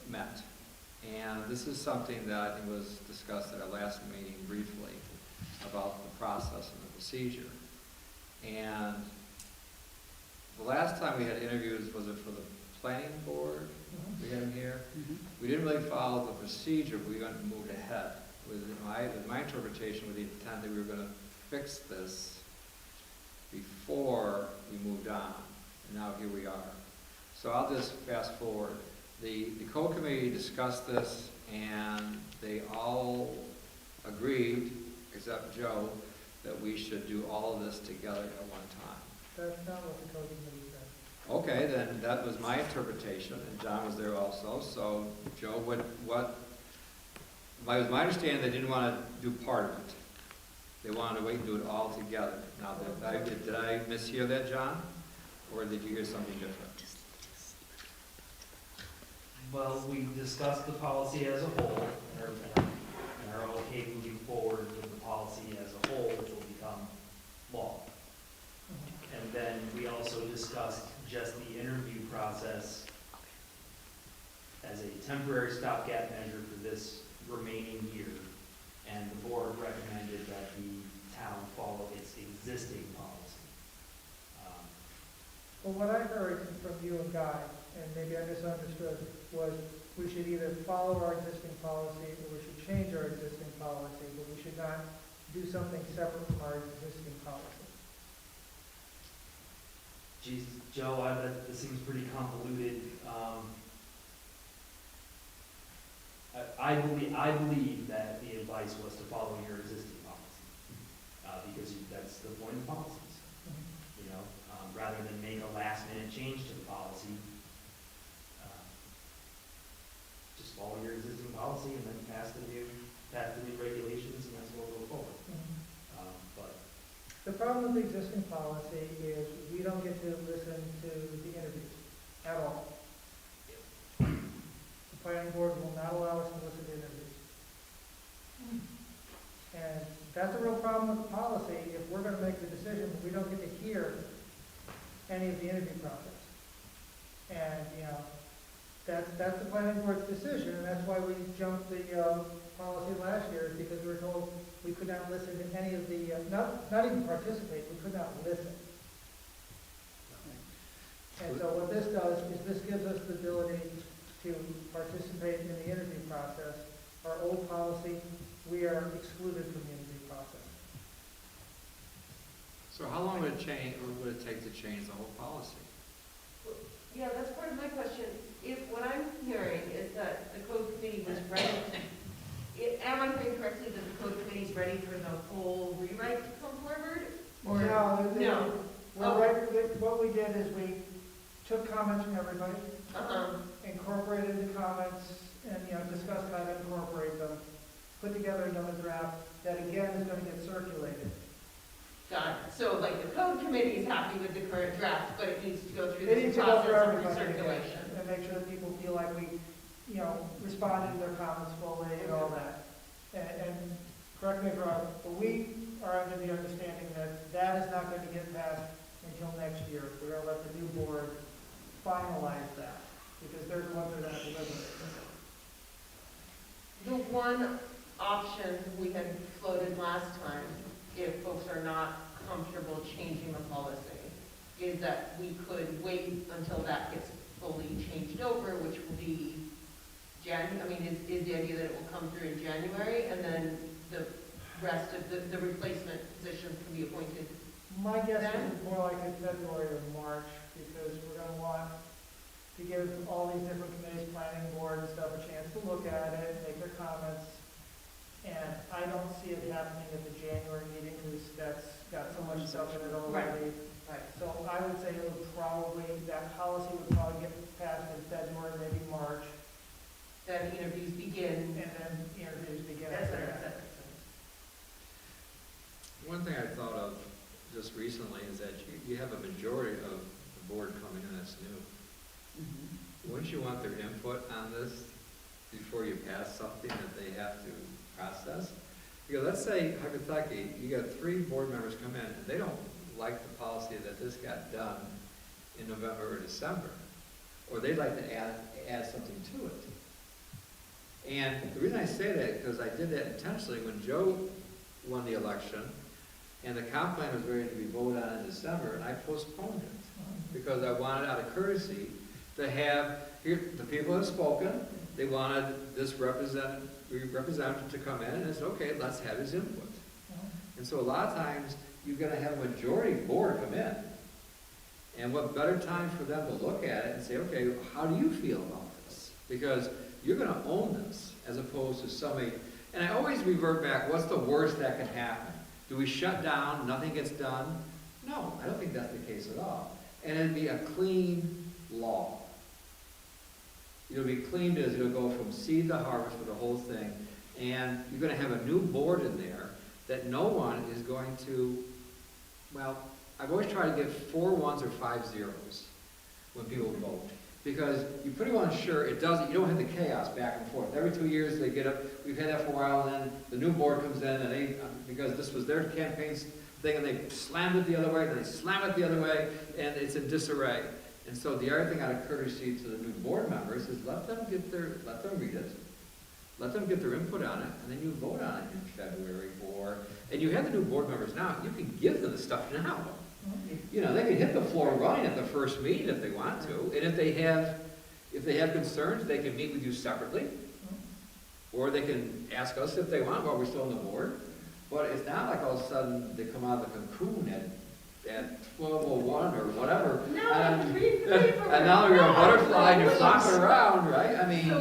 met, and this is something that I think was discussed at our last meeting briefly about the process and the procedure. And the last time we had interviews, was it for the planning board? We had them here. We didn't really follow the procedure, but we went and moved ahead. With my interpretation, with the intent that we were gonna fix this before we moved on, and now here we are. So I'll just fast forward. The code committee discussed this, and they all agreed, except Joe, that we should do all of this together at one time. That's not what the code committee said. Okay, then that was my interpretation, and John was there also. So Joe, it was my understanding they didn't want to do part of it. They wanted to wait and do it all together. Now, did I mishear that, John? Or did you hear something different? Well, we discussed the policy as a whole, and are okay moving forward with the policy as a whole, which will become law. And then we also discussed just the interview process as a temporary stopgap measure for this remaining year. And the board recommended that the town follow its existing policy. Well, what I heard from you and Guy, and maybe I misunderstood, was we should either follow our existing policy or we should change our existing policy, but we should not do something separate from our existing policy. Geez, Joe, this seems pretty convoluted. I believe that the advice was to follow your existing policy, because that's the point of policies, rather than make a last-minute change to the policy. Just follow your existing policy and then pass the new regulations, and that's what we'll go forward. But The problem with the existing policy is we don't get to listen to the interviews at all. The planning board will not allow us to listen to interviews. And that's a real problem with the policy. If we're gonna make the decision, we don't get to hear any of the interview process. And, that's the planning board's decision, and that's why we jumped the, policy last year, is because we were told we could not listen to any of the, not even participate, we could not listen. And so what this does is this gives us the ability to participate in the interview process. Our old policy, we are excluded from the interview process. So how long would it take to change the whole policy? Yeah, that's part of my question. If what I'm hearing is that the code committee was ready, am I hearing correctly that the code committee is ready for the whole rewrite to come forward? Or no? What we did is we took comments from everybody, incorporated the comments, and, discussed how to incorporate them, put together another draft that again is going to get circulated. Got it. So like the code committee is happy with the current draft, but it needs to go through They this need to go through process of everybody recirculation. and make sure that people feel like we, responded to their comments fully and all that. And correct me if I'm wrong, but we are under the understanding that that is not going to get passed until next year. We're going to let the new board finalize that, because they're the ones that are going to deliver it. The one option we had floated last time, if folks are not comfortable changing the policy, is that we could wait until that gets fully changed over, which will be is the idea that it will come through in January, and then the rest of the replacement positions can be appointed. My guess is it's more like in February or March, because we're going to want to give all these different committees, planning board and stuff, a chance to look at it, make their comments. And I don't see it happening at the January meeting, because that's got so much stuff in it already. Right. So I would say it would probably, that policy would probably get passed in February, maybe March, Then interviews begin. and then interviews begin That's after what that. One thing I thought of just recently is that you have a majority of the board coming in that's new. Wouldn't you want their input on this before you pass something that they have to process? Because let's say hypothetically, you got 3 board members come in, and they don't like the policy that this got done in November or December, or they'd like to add something to it. And the reason I say that, because I did that intentionally when Joe won the election, and the comp plan was ready to be voted on in December, and I postponed it, because I wanted, out of courtesy, to have, here, the people have spoken, they wanted this representative to come in, and it's okay, let's have his input. And so a lot of times, you're gonna have a majority board come in, and what better time for them to look at it and say, okay, how do you feel about this? Because you're gonna own this, as opposed to somebody, and I always revert back, what's the worst that can happen? Do we shut down, nothing gets done? No, I don't think that's the case at all. And it'd be a clean law. It'll be cleaned as it'll go from seed to harvest for the whole thing, and you're gonna have a new board in there that no one is going to, well, I've always tried to get 4 1s or 5 0s when people vote. Because you pretty well ensure it doesn't, you don't have the chaos back and forth. Every 2 years they get up, we've had that for a while, and then the new board comes in, and they, because this was their campaign's thing, and they slammed it the other way, and they slam it the other way, and it's in disarray. And so the other thing out of courtesy to the new board members is let them read it, let them get their input on it, and then you vote on it in February, and you have the new board members now, you can give them the stuff now. You know, they can hit the floor running at the first meeting if they want to, and if they have concerns, they can meet with you separately, or they can ask us if they want while we're still on the board. But it's not like all of a sudden they come out of the cocoon at 12:01 or whatever, and now you're a butterfly and you're flopping around, right? I mean,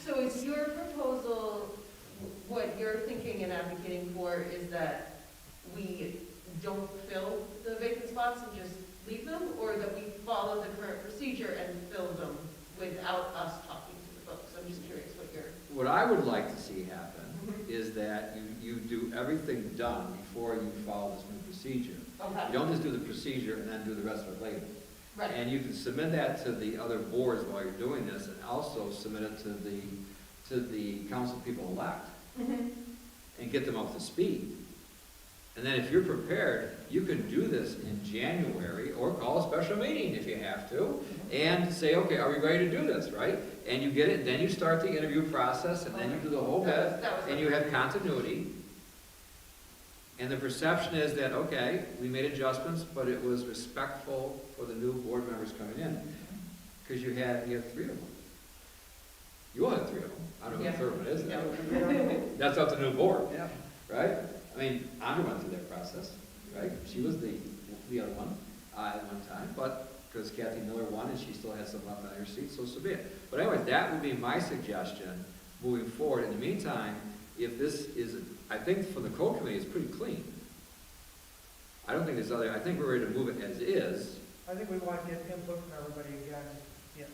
So is your proposal, what you're thinking and advocating for is that we don't fill the vacant spots and just leave them, or that we follow the current procedure and fill them without us talking to the folks? I'm just curious what I would like to see happen is that you do everything done before you follow this new procedure. Okay. You don't just do the procedure and then do the rest of it later. Right. And you can submit that to the other boards while you're doing this, and also submit it to the council people elect, and get them up to speed. And then if you're prepared, you can do this in January, or call a special meeting if you have to, and say, okay, are we ready to do this, right? And you get it, then you start the interview process, and then you do the whole bit, and you have continuity. And the perception is that, okay, we made adjustments, but it was respectful for the new board members coming in. Because you have 3 of them. You will have 3 of them. I don't know who the third one is now. That's up to the new board, right? I mean, Andrea went through that process, right? She was the other one at one time, but because Kathy Miller won and she still had some left on her seat, so be it. But anyways, that would be my suggestion moving forward. In the meantime, if this is, I think for the code committee, it's pretty clean. I don't think there's other, I think we're ready to move it as is. I think we want to get input from everybody again,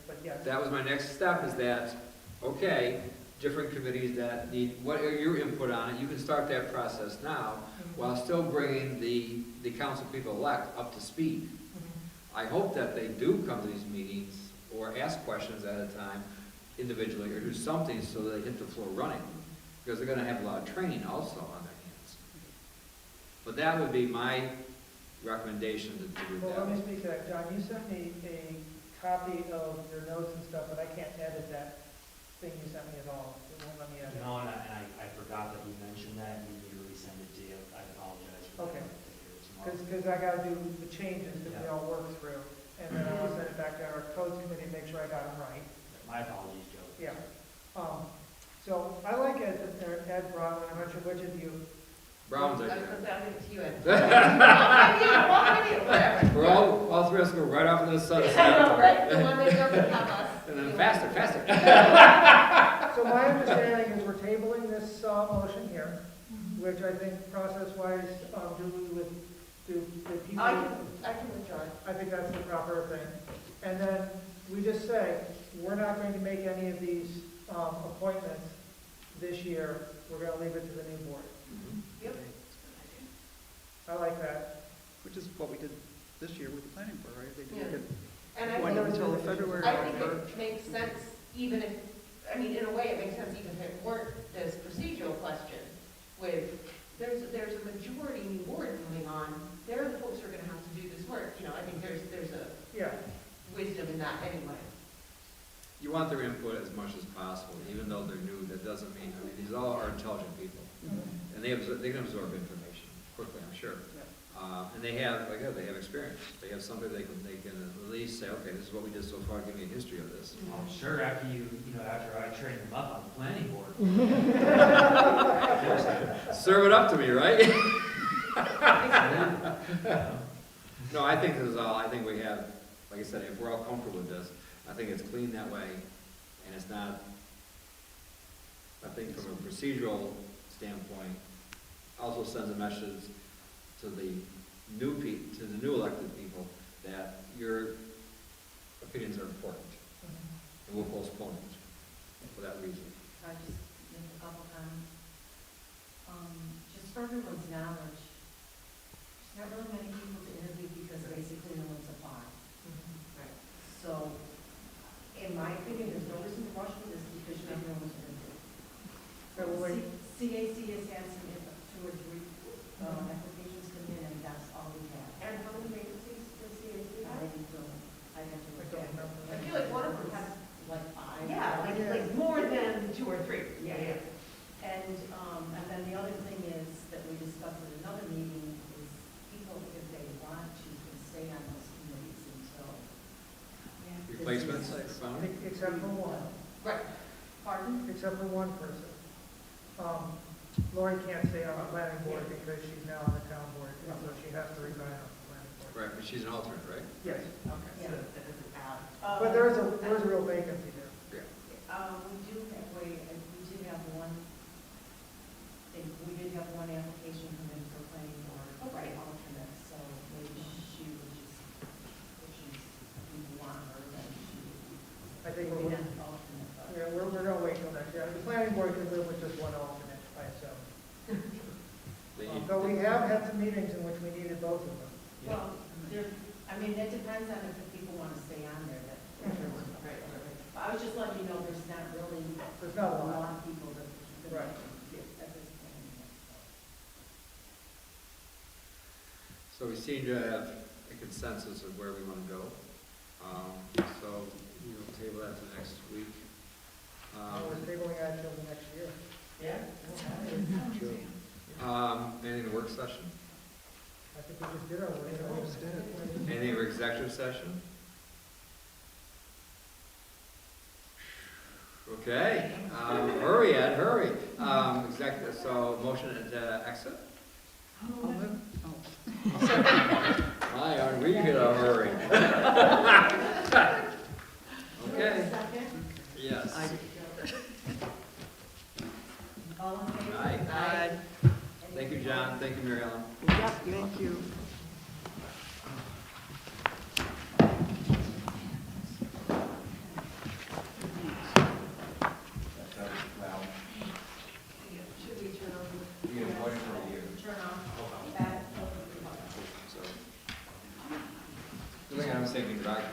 but yes. That was my next step, is that, okay, different committees that need, what are your input on it? You can start that process now, while still bringing the council people elect up to speed. I hope that they do come to these meetings, or ask questions at a time individually, or do something so that they hit the floor running, because they're going to have a lot of training also on their But that would be my recommendation to do Well, let me that. speak to that. John, you sent me a copy of your notes and stuff, but I can't edit that thing you sent me at all. It won't let me edit. No, and I forgot that you mentioned that, and you resend it to you. I apologize for that. Okay. I'll take care of it tomorrow. Because I gotta do the changes that we all work through. And then I'll send it back to our codes committee, make sure I got them right. My apologies, Joe. Yeah. So I like Ed Brown, I'm not sure which of you. Brown's I was are gonna say, I'll give it to you, Ed. Whatever. We're all three of us go right off into the sun. I know, right? The one that doesn't have us. And then faster, faster. So my understanding is we're tabling this motion here, which I think process-wise, do people. I can withdraw it. I think that's the proper thing. And then we just say, we're not going to make any of these appointments this year. We're gonna leave it to the new board. Yep. I like that. Which is what we did this year with the planning board, right? They Yeah. didn't And I get appointed think, until February I or think March. it makes sense, even if, I mean, in a way, it makes sense even if it weren't this procedural question with, there's a majority new board moving on, they're the folks who are gonna have to do this work, you know, I think there's a Yeah, wisdom in that anyway. You want their input as much as possible, even though they're new. That doesn't mean, I mean, these all are intelligent people. And they can absorb information quickly, I'm sure. And they have, like I said, they have experience. They have something they can at least say, okay, this is what we did so far, give me a history of this. I'm sure after after I train them up on the planning board. Serve it up to me, right? No, I think this is all, I think we have, like I said, if we're all comfortable with this, I think it's clean that way, and it's not, I think from a procedural standpoint, also sends a message to the to the new elected people that your opinions are important, and we'll postpone it for that reason. I just make a couple comments. Just for everyone's knowledge, there's not really many people to interview because basically no one's applied. Right. So, in my opinion, there's no reason to rush with this because you never know what's going to do. so we'll wait. CAC has had some, 2 or 3 applications come in, and that's all we have. And how many vacancies does CAC I have? don't, I have to I look don't at it. remember. I feel like one of them has, Like 5. yeah, like more than 2 or 3. Yeah. And then the other thing is, that we discussed at another meeting, is people, if they want to, can stay on those committees until. Replacements this are is- found? Except for one, Right. Pardon? except for one person. Lori can't stay on the planning board because she's now on the town board, so she has to resign on the planning board. Right, but she's an alternate, right? Yes, Okay, Yeah. so that doesn't add. but there's a real vacancy there. We did have one, we did have one application come in for planning board, Okay. alternate, so maybe she would just, if she's, if you want her, then she I think would be we're, an alternate, but. yeah, we're gonna wait till next year. The planning board can live with just one alternate by itself. They need- But we have had some meetings in which we needed both of them. Well, there, I mean, that depends on if the people want to stay on there, that. Right. I was just letting you know, there's not really There's not a a lot. lot of people that. Right. At this point. So we seem to have a consensus of where we want to go. So we'll table that to next week. We're tabling that till the next year. Yeah. Anything in work session? I think we just did our work. We just did it. Anything in executive session? Okay, hurry, Ed, hurry. Executive, so motion to exit? I'll move- oh. My, are we gonna hurry? Okay, Second, yes. all in favor? Aye. Aye. Thank you, John, thank you, Mary Ellen. Yep, thank you. Should we turn on? You get appointed for a year. Turn off that. So. The thing I was thinking, Roger,